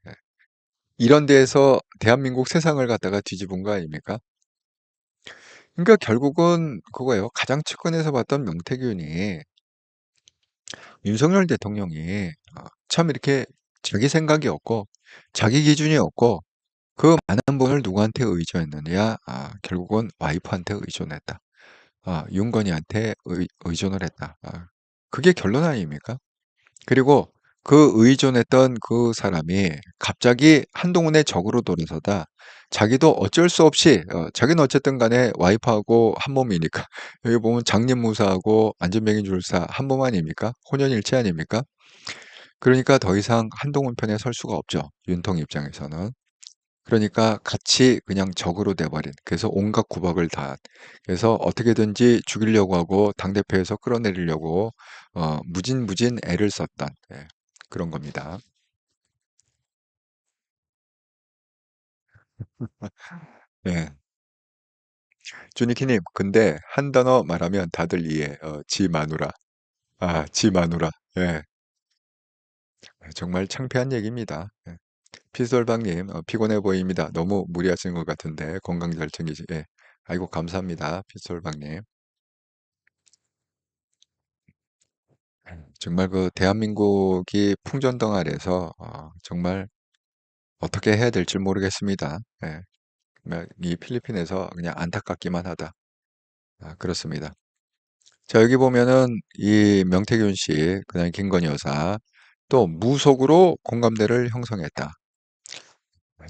이런 데에서 대한민국 세상을 갖다가 뒤집은 거 아닙니까? 그러니까 결국은 그거예요. 가장 측근에서 봤던 명태균이 윤석열 대통령이 참 이렇게 자기 생각이 없고 자기 기준이 없고 그 많은 분을 누구한테 의존했느냐? 결국은 와이프한테 의존했다. 윤건희한테 의존을 했다. 그게 결론 아닙니까? 그리고 그 의존했던 그 사람이 갑자기 한동훈의 적으로 돌아서다 자기도 어쩔 수 없이 자기는 어쨌든 간에 와이프하고 한 몸이니까 여기 보면 장님무사하고 안전병인 줄사 한 몸 아닙니까? 혼연일체 아닙니까? 그러니까 더 이상 한동훈 편에 설 수가 없죠. 윤통 입장에서는. 그러니까 같이 그냥 적으로 돼버린. 그래서 온갖 구박을 다. 그래서 어떻게든지 죽이려고 하고 당대표에서 끌어내리려고 무진 애를 썼던 그런 겁니다. 예. 주니키님, 근데 한 단어 말하면 다들 이해. 지 마누라. 지 마누라. 예. 정말 창피한 얘기입니다. 예. 피솔방님, 피곤해 보입니다. 너무 무리하시는 것 같은데 건강 잘 챙기시. 예. 아이고 감사합니다, 피솔방님. 정말 그 대한민국이 풍전등 아래서 정말 어떻게 해야 될지 모르겠습니다. 예. 정말 이 필리핀에서 그냥 안타깝기만 하다. 그렇습니다. 자, 여기 보면은 이 명태균 씨, 그다음에 김건희 여사 또 무속으로 공감대를 형성했다.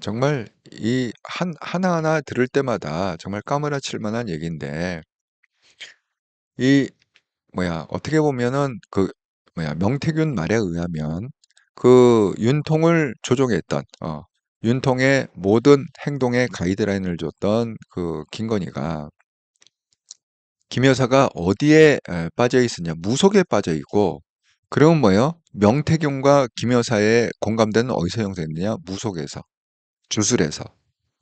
정말 이 하나하나 들을 때마다 정말 까무라칠 만한 얘기인데 이 어떻게 보면은 명태균 말에 의하면 그 윤통을 조종했던, 윤통의 모든 행동에 가이드라인을 줬던 그 김건희가 김 여사가 어디에 빠져 있었냐? 무속에 빠져 있고, 그러면 명태균과 김 여사의 공감대는 어디서 형성됐느냐? 무속에서, 주술에서.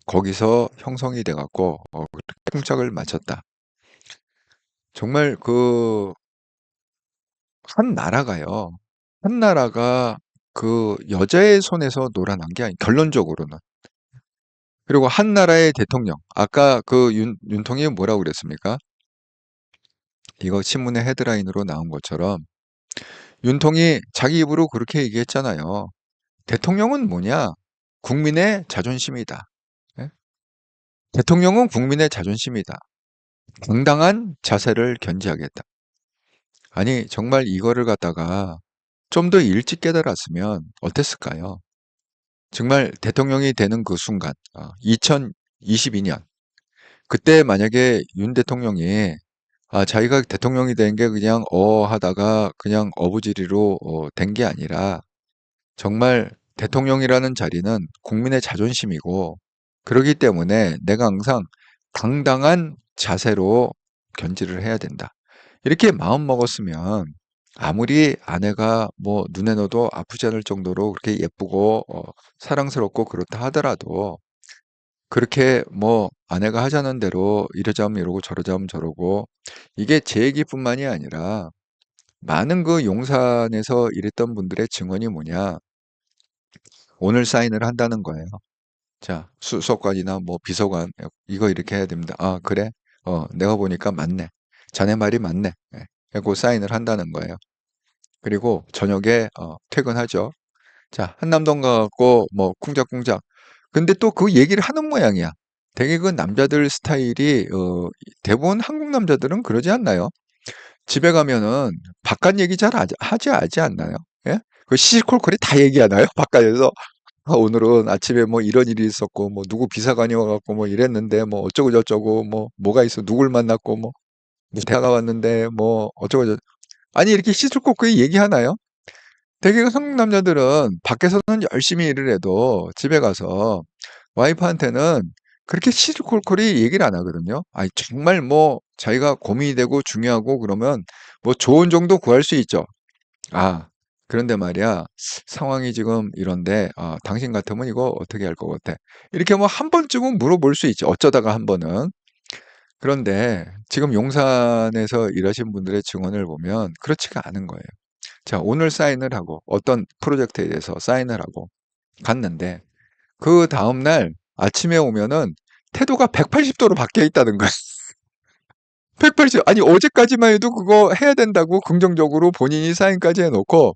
거기서 형성이 돼갖고, 그렇게 쿵짝을 맞췄다. 정말 한 나라가요. 한 나라가 그 여자의 손에서 놀아난 게 아니, 결론적으로는. 그리고 한 나라의 대통령, 아까 그 윤통이 뭐라고 그랬습니까? 이거 신문의 헤드라인으로 나온 것처럼 윤통이 자기 입으로 그렇게 얘기했잖아요. 대통령은 뭐냐? 국민의 자존심이다. 예? 대통령은 국민의 자존심이다. 당당한 자세를 견지하겠다. 아니, 정말 이거를 갖다가 좀 더 일찍 깨달았으면 어땠을까요? 정말 대통령이 되는 그 순간, 2022년, 그때 만약에 윤 대통령이 자기가 대통령이 된 게 그냥 하다가 그냥 어부지리로 된 게 아니라 정말 대통령이라는 자리는 국민의 자존심이고 그러기 때문에 내가 항상 당당한 자세로 견지를 해야 된다. 이렇게 마음 먹었으면 아무리 아내가 눈에 넣어도 아프지 않을 정도로 그렇게 예쁘고 사랑스럽고 그렇다 하더라도 그렇게 아내가 하자는 대로 이러자면 이러고 저러자면 저러고 이게 제 얘기뿐만이 아니라 많은 그 용산에서 일했던 분들의 증언이 뭐냐? 오늘 사인을 한다는 거예요. 자, 수석관이나 비서관 이거 이렇게 해야 됩니다. 아, 그래? 내가 보니까 맞네. 자네 말이 맞네. 예. 하고 사인을 한다는 거예요. 그리고 저녁에 퇴근하죠. 자, 한남동 가갖고 쿵짝쿵짝. 근데 또 그 얘기를 하는 모양이야. 되게 그 남자들 스타일이 대부분 한국 남자들은 그러지 않나요? 집에 가면은 바깥 얘기 잘 하지 않나요? 예? 그 시시콜콜이 다 얘기하나요? 바깥에서 오늘은 아침에 이런 일이 있었고 누구 비서관이 와갖고 이랬는데 어쩌고 저쩌고 뭐가 있어 누굴 만났고 대화가 왔는데 어쩌고 저쩌고 아니 이렇게 시시콜콜 얘기하나요? 되게 한국 남자들은 밖에서는 열심히 일을 해도 집에 가서 와이프한테는 그렇게 시시콜콜이 얘기를 안 하거든요. 아니 정말 자기가 고민이 되고 중요하고 그러면 좋은 정도 구할 수 있죠. 그런데 말이야 상황이 지금 이런데 당신 같으면 이거 어떻게 할 것 같아? 이렇게 한 번쯤은 물어볼 수 있지. 어쩌다가 한 번은. 그런데 지금 용산에서 일하신 분들의 증언을 보면 그렇지가 않은 거예요. 자, 오늘 사인을 하고 어떤 프로젝트에 대해서 사인을 하고 갔는데 그 다음날 아침에 오면은 태도가 180도로 바뀌어 있다는 거야. 180. 아니 어제까지만 해도 그거 해야 된다고 긍정적으로 본인이 사인까지 해놓고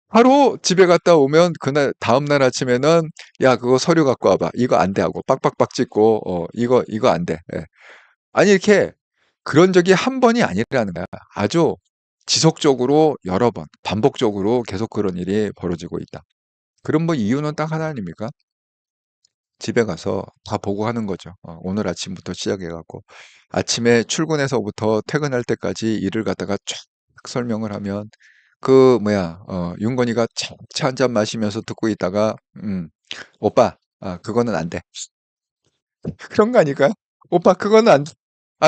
바로 집에 갔다 오면 그날 다음날 아침에는 야 그거 서류 갖고 와봐. 이거 안 돼 하고 빡빡빡 찍고 이거 안 돼. 예. 아니 이렇게 그런 적이 한 번이 아니라는 거야. 아주 지속적으로 여러 번 반복적으로 계속 그런 일이 벌어지고 있다. 그럼 이유는 딱 하나 아닙니까? 집에 가서 다 보고 하는 거죠. 오늘 아침부터 시작해 갖고 아침에 출근해서부터 퇴근할 때까지 일을 갖다가 쫙 설명을 하면 윤건이가 차 한 잔 마시면서 듣고 있다가 오빠 그거는 안 돼. 그런 거 아닐까요? 오빠 그거는 안 돼.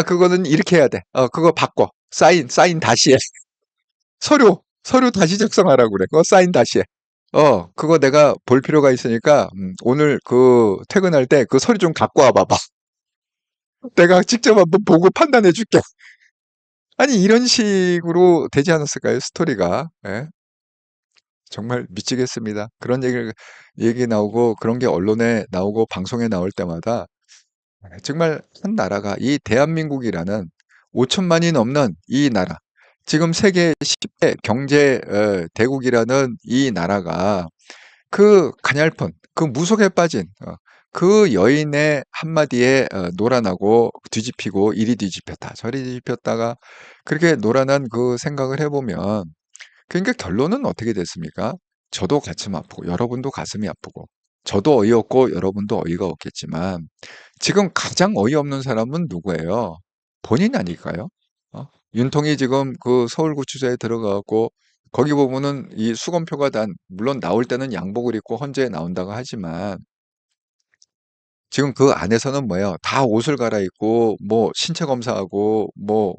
그거는 이렇게 해야 돼. 그거 바꿔. 사인 다시 해. 서류 다시 작성하라고 그래. 그거 사인 다시 해. 그거 내가 볼 필요가 있으니까 오늘 그 퇴근할 때 그 서류 좀 갖고 와 봐봐. 내가 직접 한번 보고 판단해 줄게. 아니 이런 식으로 되지 않았을까요? 스토리가. 예? 정말 미치겠습니다. 그런 얘기 나오고 그런 게 언론에 나오고 방송에 나올 때마다 정말 한 나라가 이 대한민국이라는 5천만이 넘는 이 나라 지금 세계 10대 경제 대국이라는 이 나라가 그 가냘픈 그 무속에 빠진 그 여인의 한마디에 놀아나고 뒤집히고 이리 뒤집혔다 저리 뒤집혔다가 그렇게 놀아난 그 생각을 해보면 그러니까 결론은 어떻게 됐습니까? 저도 가슴 아프고 여러분도 가슴이 아프고 저도 어이없고 여러분도 어이가 없겠지만 지금 가장 어이없는 사람은 누구예요? 본인 아닐까요? 윤통이 지금 그 서울구치소에 들어가고 거기 보면은 이 수검표가 물론 나올 때는 양복을 입고 헌재에 나온다고 하지만 지금 그 안에서는 뭐예요? 다 옷을 갈아입고 뭐 신체 검사하고 뭐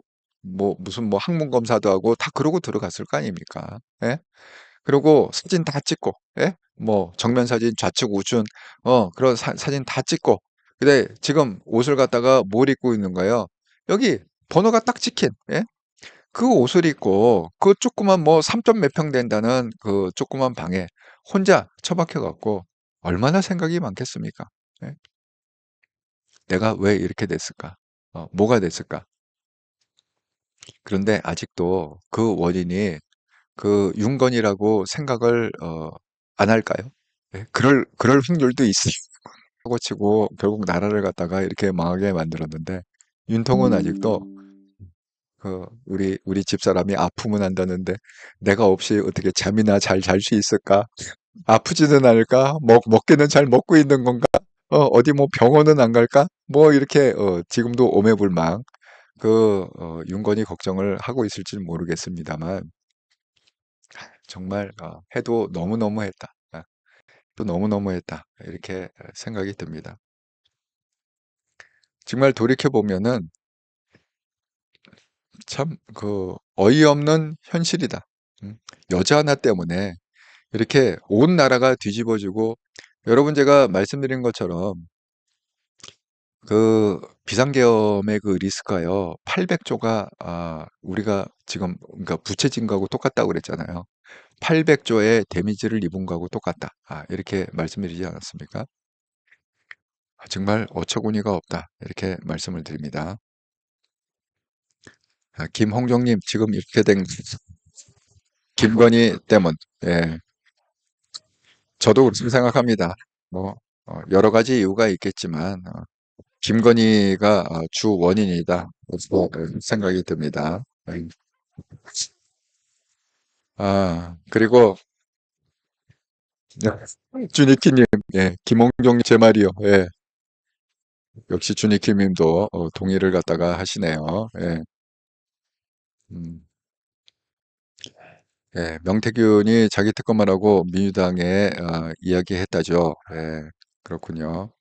무슨 뭐 항문 검사도 하고 다 그러고 들어갔을 거 아닙니까? 예? 그리고 사진 다 찍고, 예? 뭐 정면 사진 좌측 우측 그런 사진 다 찍고. 근데 지금 옷을 갖다가 뭘 입고 있는 거예요? 여기 번호가 딱 찍힌, 예? 그 옷을 입고 그 조그만 뭐 3점 몇 평 된다는 그 조그만 방에 혼자 처박혀 갖고 얼마나 생각이 많겠습니까? 예? 내가 왜 이렇게 됐을까? 뭐가 됐을까? 그런데 아직도 그 원인이 그 윤건이라고 생각을 안 할까요? 예? 그럴 확률도 있어요. 하고 치고 결국 나라를 갖다가 이렇게 망하게 만들었는데 윤통은 아직도 그 우리 집사람이 아프면 한다는데 내가 없이 어떻게 잠이나 잘 잘 수 있을까? 아프지는 않을까? 먹기는 잘 먹고 있는 건가? 어디 뭐 병원은 안 갈까? 뭐 이렇게 지금도 오매불망 윤건이 걱정을 하고 있을지는 모르겠습니다만 정말 해도 너무너무했다. 또 너무너무했다. 이렇게 생각이 듭니다. 정말 돌이켜 보면은 참 어이없는 현실이다. 여자 하나 때문에 이렇게 온 나라가 뒤집어지고 여러분 제가 말씀드린 것처럼 그 비상계엄의 그 리스크가요. 800조가 우리가 지금 그러니까 부채 진 거하고 똑같다고 그랬잖아요. 800조의 데미지를 입은 거하고 똑같다. 이렇게 말씀드리지 않았습니까? 정말 어처구니가 없다. 이렇게 말씀을 드립니다. 김홍종님 지금 이렇게 된 김건희 때문. 예, 저도 그렇게 생각합니다. 뭐 여러 가지 이유가 있겠지만 김건희가 주 원인이다. 그렇게 생각이 듭니다. 그리고 주니키님, 예, 김홍종 제 말이요. 예, 역시 주니키님도 동의를 갖다가 하시네요. 예, 음, 예, 명태균이 자기 특검만 하고 민주당에 이야기했다죠. 예, 그렇군요.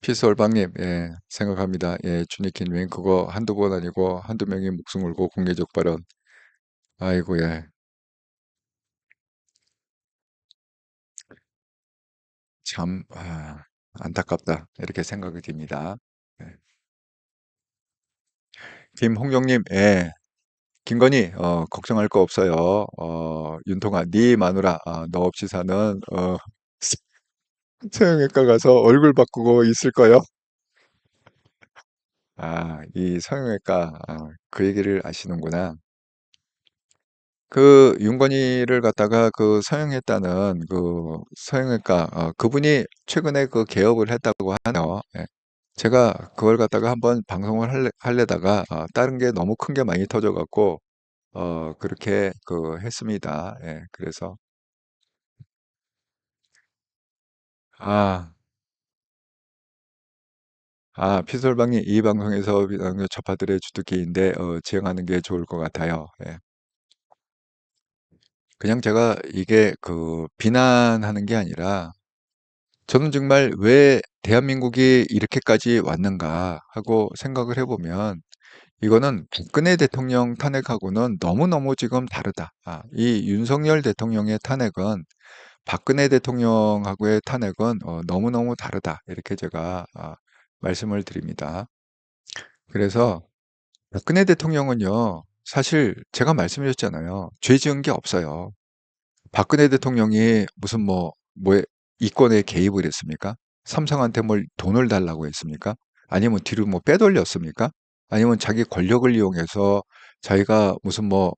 피스올방님, 예, 생각합니다. 예, 주니키님, 그거 한두 번 아니고 한두 명이 목숨 걸고 공개적 발언. 아이고, 예, 참, 안타깝다. 이렇게 생각이 듭니다. 예. 김홍경님, 예, 김건희, 걱정할 거 없어요. 윤통아, 네 마누라, 너 없이 사는, 성형외과 가서 얼굴 바꾸고 있을 거요. 이 성형외과, 그 얘기를 아시는구나. 그 윤건희를 갖다가 그 서형했다는 그 서형외과 그분이 최근에 그 개업을 했다고 하네요. 예. 제가 그걸 갖다가 한번 방송을 할래다가 다른 게 너무 큰 게 많이 터져 갖고 그렇게 했습니다. 예. 그래서 아, 피솔방님 이 방송에서 좌파들의 주특기인데 지향하는 게 좋을 것 같아요. 예. 그냥 제가 이게 비난하는 게 아니라 저는 정말 '왜 대한민국이 이렇게까지 왔는가.' 하고 생각을 해 보면 이거는 박근혜 대통령 탄핵하고는 너무너무 지금 다르다. 이 윤석열 대통령의 탄핵은 박근혜 대통령하고의 탄핵은 너무너무 다르다. 이렇게 제가 말씀을 드립니다. 그래서 박근혜 대통령은요. 사실 제가 말씀드렸잖아요. 죄 지은 게 없어요. 박근혜 대통령이 무슨 뭐에 이권에 개입을 했습니까? 삼성한테 뭘 돈을 달라고 했습니까? 아니면 뒤로 뭐 빼돌렸습니까? 아니면 자기 권력을 이용해서 자기가 무슨 뭐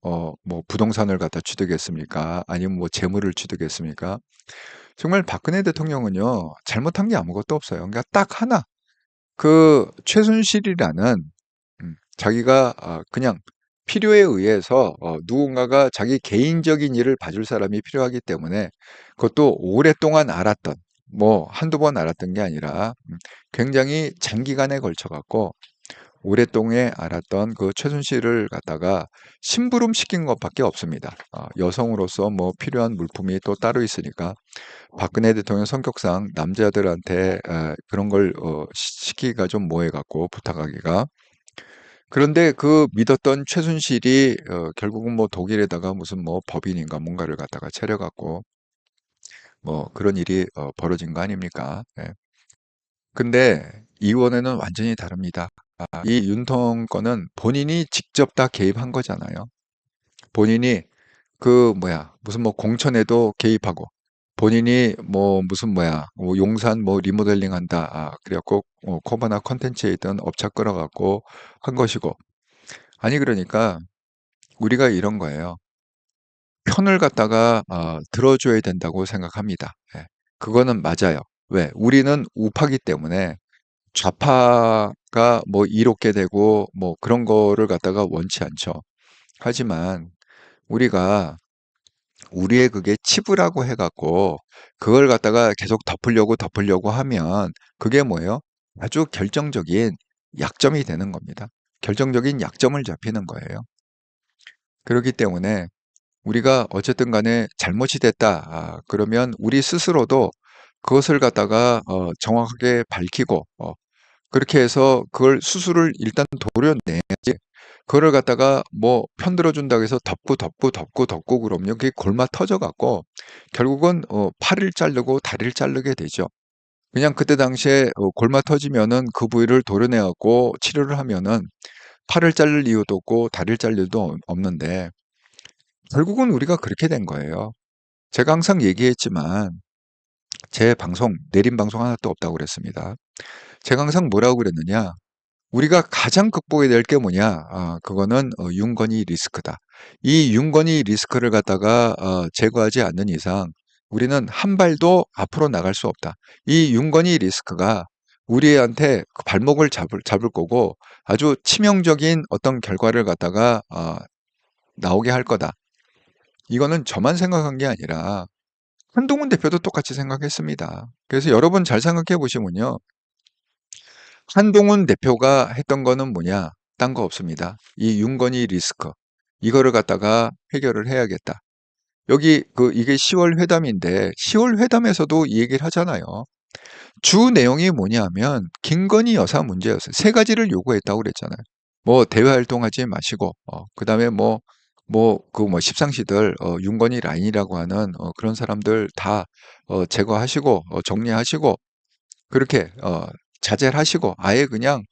부동산을 갖다 취득했습니까? 아니면 뭐 재물을 취득했습니까? 정말 박근혜 대통령은요, 잘못한 게 아무것도 없어요. 그러니까 딱 하나, 최순실이라는 자기가 그냥 필요에 의해서 누군가가 자기 개인적인 일을 봐줄 사람이 필요하기 때문에 그것도 오랫동안 알았던 뭐 한두 번 알았던 게 아니라 굉장히 장기간에 걸쳐 갖고 오랫동안 알았던 그 최순실을 갖다가 심부름시킨 것밖에 없습니다. 여성으로서 뭐 필요한 물품이 또 따로 있으니까 박근혜 대통령 성격상 남자들한테 그런 걸 시키기가 좀 뭐해갖고 부탁하기가. 그런데 그 믿었던 최순실이 결국은 뭐 독일에다가 무슨 뭐 법인인가 뭔가를 갖다가 차려갖고 뭐 그런 일이 벌어진 거 아닙니까? 예. 근데 이번에는 완전히 다릅니다. 이 윤통 건은 본인이 직접 다 개입한 거잖아요. 본인이 그 뭐야 무슨 뭐 공천에도 개입하고 본인이 뭐 무슨 뭐야 뭐 용산 뭐 리모델링 한다 그래갖고 코바나 컨텐츠에 있던 업체 끌어갖고 한 것이고. 아니 그러니까 우리가 이런 거예요. 편을 갖다가 들어줘야 된다고 생각합니다. 예. 그거는 맞아요. 왜? 우리는 우파기 때문에 좌파가 뭐 이롭게 되고 뭐 그런 거를 갖다가 원치 않죠. 하지만 우리가 우리의 그게 치부라고 해갖고 그걸 갖다가 계속 덮으려고 하면 그게 뭐예요? 아주 결정적인 약점이 되는 겁니다. 결정적인 약점을 잡히는 거예요. 그렇기 때문에 우리가 어쨌든 간에 잘못이 됐다. 그러면 우리 스스로도 그것을 갖다가 정확하게 밝히고 그렇게 해서 그걸 수술을 일단 도려내야지. 그거를 갖다가 뭐 편들어 준다고 해서 덮고 그러면 그게 골마 터져 갖고 결국은 팔을 자르고 다리를 자르게 되죠. 그냥 그때 당시에 골마 터지면은 그 부위를 도려내 갖고 치료를 하면은 팔을 자를 이유도 없고 다리를 자를 이유도 없는데 결국은 우리가 그렇게 된 거예요. 제가 항상 얘기했지만 제 방송 내린 방송 하나도 없다고 그랬습니다. 제가 항상 뭐라고 그랬느냐? 우리가 가장 극복해야 될 게 뭐냐? 그거는 윤건이 리스크다. 이 윤건이 리스크를 갖다가 제거하지 않는 이상 우리는 한 발도 앞으로 나갈 수 없다. 이 윤건이 리스크가 우리한테 그 발목을 잡을 거고 아주 치명적인 어떤 결과를 갖다가 나오게 할 거다. 이거는 저만 생각한 게 아니라 한동훈 대표도 똑같이 생각했습니다. 그래서 여러분 잘 생각해 보시면요. 한동훈 대표가 했던 거는 뭐냐? 딴 거 없습니다. 이 윤건희 리스크. 이거를 갖다가 해결을 해야겠다. 여기 이게 10월 회담인데 10월 회담에서도 이 얘기를 하잖아요. 주 내용이 뭐냐면 김건희 여사 문제였어요. 세 가지를 요구했다고 그랬잖아요. 뭐 대외 활동하지 마시고 그다음에 십상시들 윤건희 라인이라고 하는 그런 사람들 다 제거하시고 정리하시고 그렇게 자제를 하시고 아예 그냥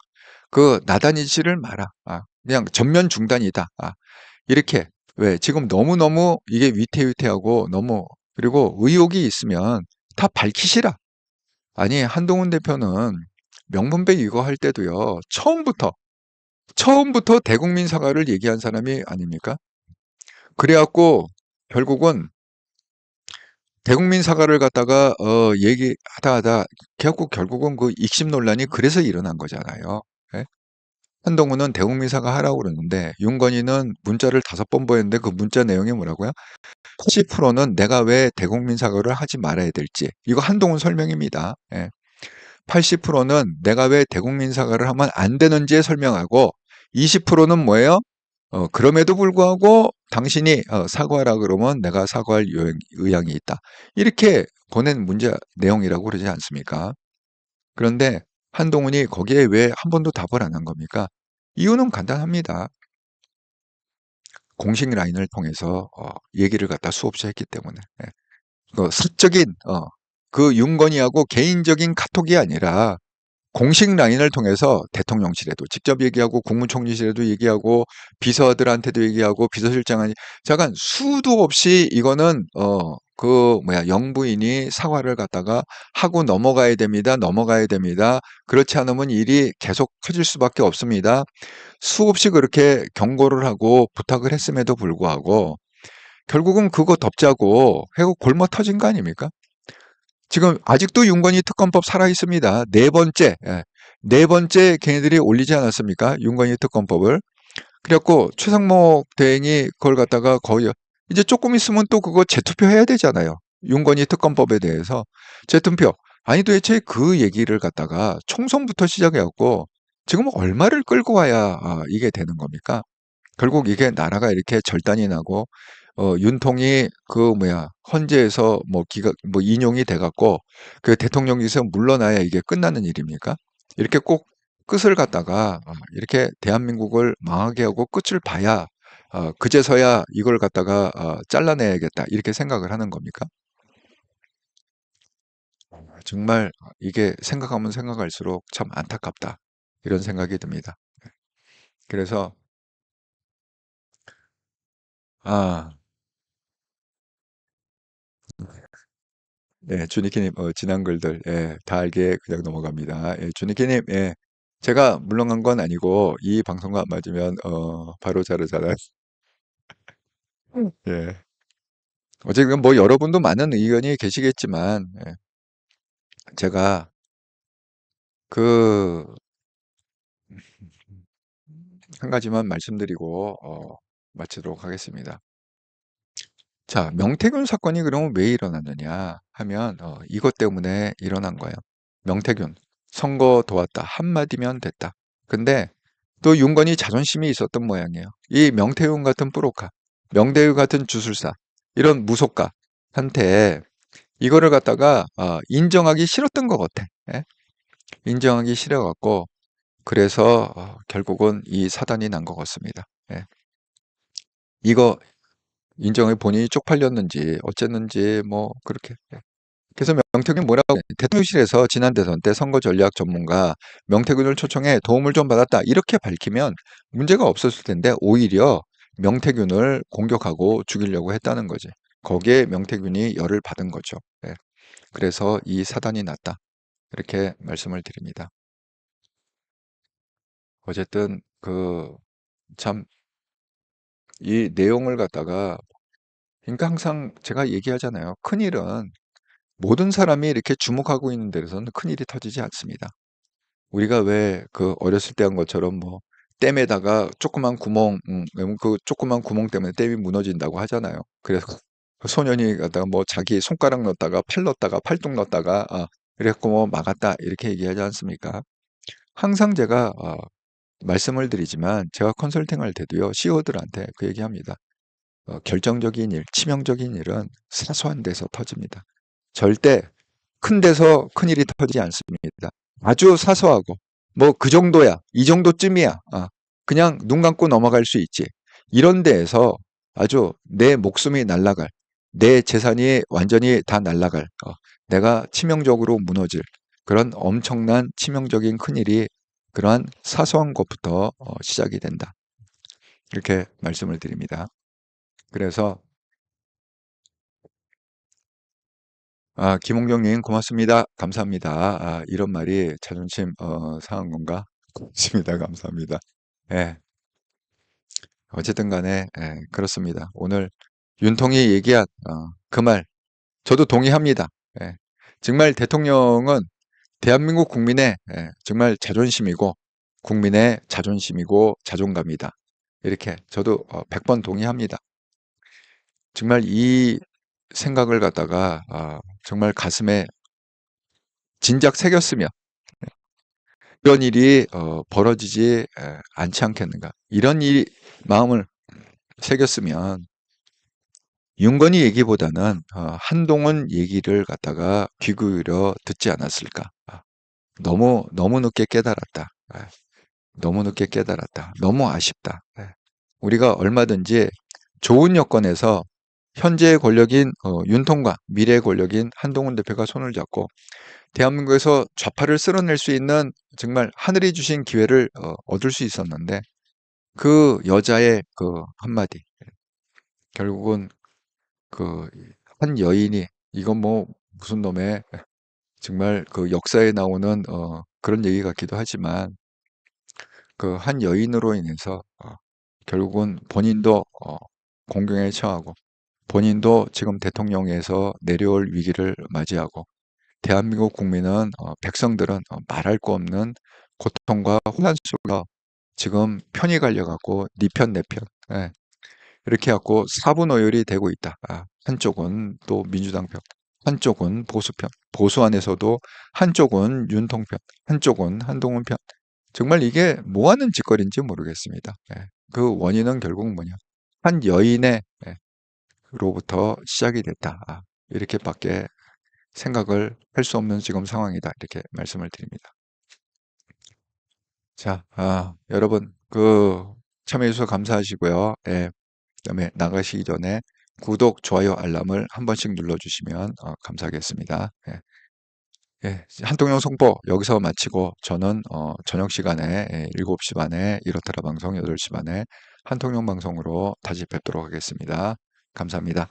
나다니지를 마라. 그냥 전면 중단이다. 이렇게 왜 지금 너무너무 이게 위태위태하고 너무 그리고 의혹이 있으면 다 밝히시라. 아니 한동훈 대표는 명분배 이거 할 때도요. 처음부터 대국민 사과를 얘기한 사람이 아닙니까? 그래갖고 결국은 대국민 사과를 갖다가 얘기하다 그래갖고 결국은 그 익심 논란이 그래서 일어난 거잖아요. 예? 한동훈은 대국민 사과 하라고 그러는데 윤건희는 문자를 5번 보냈는데 그 문자 내용이 뭐라고요? 80%는 내가 왜 대국민 사과를 하지 말아야 될지 이거 한동훈 설명입니다. 예. 80%는 내가 왜 대국민 사과를 하면 안 되는지에 설명하고 20%는 뭐예요? 그럼에도 불구하고 당신이 사과하라 그러면 내가 사과할 의향이 있다. 이렇게 보낸 문제 내용이라고 그러지 않습니까? 그런데 한동훈이 거기에 왜 한 번도 답을 안 한 겁니까? 이유는 간단합니다. 공식 라인을 통해서 얘기를 갖다 수없이 했기 때문에. 예. 사적인 그 윤건희하고 개인적인 카톡이 아니라 공식 라인을 통해서 대통령실에도 직접 얘기하고 국무총리실에도 얘기하고 비서들한테도 얘기하고 비서실장한테 잠깐 수도 없이 이거는 영부인이 사과를 갖다가 하고 넘어가야 됩니다. 그렇지 않으면 일이 계속 커질 수밖에 없습니다. 수없이 그렇게 경고를 하고 부탁을 했음에도 불구하고 결국은 그거 덮자고 해고 골머 터진 거 아닙니까? 지금 아직도 윤건희 특검법 살아있습니다. 네 번째 걔네들이 올리지 않았습니까? 윤건희 특검법을. 그래갖고 최상목 대행이 그걸 갖다가 거의 이제 조금 있으면 또 그거 재투표 해야 되잖아요. 윤건희 특검법에 대해서 재투표. 아니 도대체 그 얘기를 갖다가 총선부터 시작해갖고 지금 얼마를 끌고 와야 이게 되는 겁니까? 결국 이게 나라가 이렇게 절단이 나고 윤통이 그 뭐야 헌재에서 뭐 기각 뭐 인용이 돼갖고 그 대통령직에서 물러나야 이게 끝나는 일입니까? 이렇게 꼭 끝을 갖다가 이렇게 대한민국을 망하게 하고 끝을 봐야 그제서야 이걸 갖다가 잘라내야겠다 이렇게 생각을 하는 겁니까? 정말 이게 생각하면 생각할수록 참 안타깝다 이런 생각이 듭니다. 그래서 아 네, 주니키님, 지난 글들, 예, 다 알게 그냥 넘어갑니다. 예, 주니키님, 예, 제가 물러간 건 아니고, 이 방송과 안 맞으면, 바로 자르잖아요. 예. 어쨌든 뭐 여러분도 많은 의견이 계시겠지만, 예, 제가 그, 한 가지만 말씀드리고, 마치도록 하겠습니다. 자, 명태균 사건이 그러면 왜 일어났느냐 하면, 이것 때문에 일어난 거예요. 명태균, 선거 도왔다. 한마디면 됐다. 근데 또 윤건이 자존심이 있었던 모양이에요. 이 명태균 같은 뿌로카, 명태균 같은 주술사, 이런 무속가한테 이거를 갖다가 인정하기 싫었던 것 같아. 예? 인정하기 싫어갖고 그래서 결국은 이 사단이 난 것 같습니다. 예. 이거 인정을 본인이 쪽팔렸는지 어쨌는지 뭐 그렇게. 예. 그래서 명태균이 뭐라고 대통령실에서 지난 대선 때 선거 전략 전문가 명태균을 초청해 도움을 좀 받았다 이렇게 밝히면 문제가 없었을 텐데 오히려 명태균을 공격하고 죽이려고 했다는 거지. 거기에 명태균이 열을 받은 거죠. 예. 그래서 이 사단이 났다. 이렇게 말씀을 드립니다. 어쨌든 그 참 이 내용을 갖다가 그러니까 항상 제가 얘기하잖아요. 큰일은 모든 사람이 이렇게 주목하고 있는 데서는 큰일이 터지지 않습니다. 우리가 왜 그 어렸을 때 한 것처럼 뭐 댐에다가 조그만 구멍, 그 조그만 구멍 때문에 댐이 무너진다고 하잖아요. 그래서 그 소년이 갖다가 뭐 자기 손가락 넣었다가 팔 넣었다가 팔뚝 넣었다가 그래갖고 뭐 막았다 이렇게 얘기하지 않습니까? 항상 제가 말씀을 드리지만 제가 컨설팅할 때도요 CEO들한테 그 얘기합니다. 결정적인 일, 치명적인 일은 사소한 데서 터집니다. 절대 큰 데서 큰일이 터지지 않습니다. 아주 사소하고 뭐 그 정도야, 이 정도쯤이야. 그냥 눈 감고 넘어갈 수 있지. 이런 데에서 아주 내 목숨이 날아갈, 내 재산이 완전히 다 날아갈, 내가 치명적으로 무너질 그런 엄청난 치명적인 큰일이 그러한 사소한 것부터 시작이 된다. 이렇게 말씀을 드립니다. 그래서 김홍경님 고맙습니다. 감사합니다. 이런 말이 자존심 상한 건가? 고맙습니다. 감사합니다. 예, 어쨌든 간에 그렇습니다. 오늘 윤통이 얘기한 그 말 저도 동의합니다. 예, 정말 대통령은 대한민국 국민의 정말 자존심이고 국민의 자존심이고 자존감이다. 이렇게 저도 100번 동의합니다. 정말 이 생각을 갖다가 정말 가슴에 진작 새겼으면 이런 일이 벌어지지 않지 않겠는가. 이런 일 마음을 새겼으면 윤건희 얘기보다는 한동훈 얘기를 갖다가 귀 기울여 듣지 않았을까. 너무 늦게 깨달았다. 너무 늦게 깨달았다. 너무 아쉽다. 우리가 얼마든지 좋은 여건에서 현재의 권력인 윤통과 미래의 권력인 한동훈 대표가 손을 잡고 대한민국에서 좌파를 쓸어낼 수 있는 정말 하늘이 주신 기회를 얻을 수 있었는데 그 여자의 그 한마디 결국은 그 한 여인이 이건 뭐 무슨 놈의 정말 그 역사에 나오는 그런 얘기 같기도 하지만 그 한 여인으로 인해서 결국은 본인도 공경에 처하고 본인도 지금 대통령에서 내려올 위기를 맞이하고 대한민국 국민은 백성들은 말할 거 없는 고통과 혼란 속에서 지금 편이 갈려갖고 네 편, 내 편. 예, 이렇게 해갖고 사분오열이 되고 있다. 한쪽은 또 민주당 편, 한쪽은 보수 편, 보수 안에서도 한쪽은 윤통 편, 한쪽은 한동훈 편. 정말 이게 뭐 하는 짓거리인지 모르겠습니다. 예. 그 원인은 결국 뭐냐? 한 여인의 예, 로부터 시작이 됐다. 이렇게밖에 생각을 할 수 없는 지금 상황이다. 이렇게 말씀을 드립니다. 자, 여러분, 참여해 주셔서 감사하시고요. 예, 그다음에 나가시기 전에 구독, 좋아요, 알람을 한 번씩 눌러주시면 감사하겠습니다. 예, 예, 한통령 송보 여기서 마치고 저는 저녁 시간에 7시 반에 이렇더라 방송 8시 반에 한통령 방송으로 다시 뵙도록 하겠습니다. 감사합니다.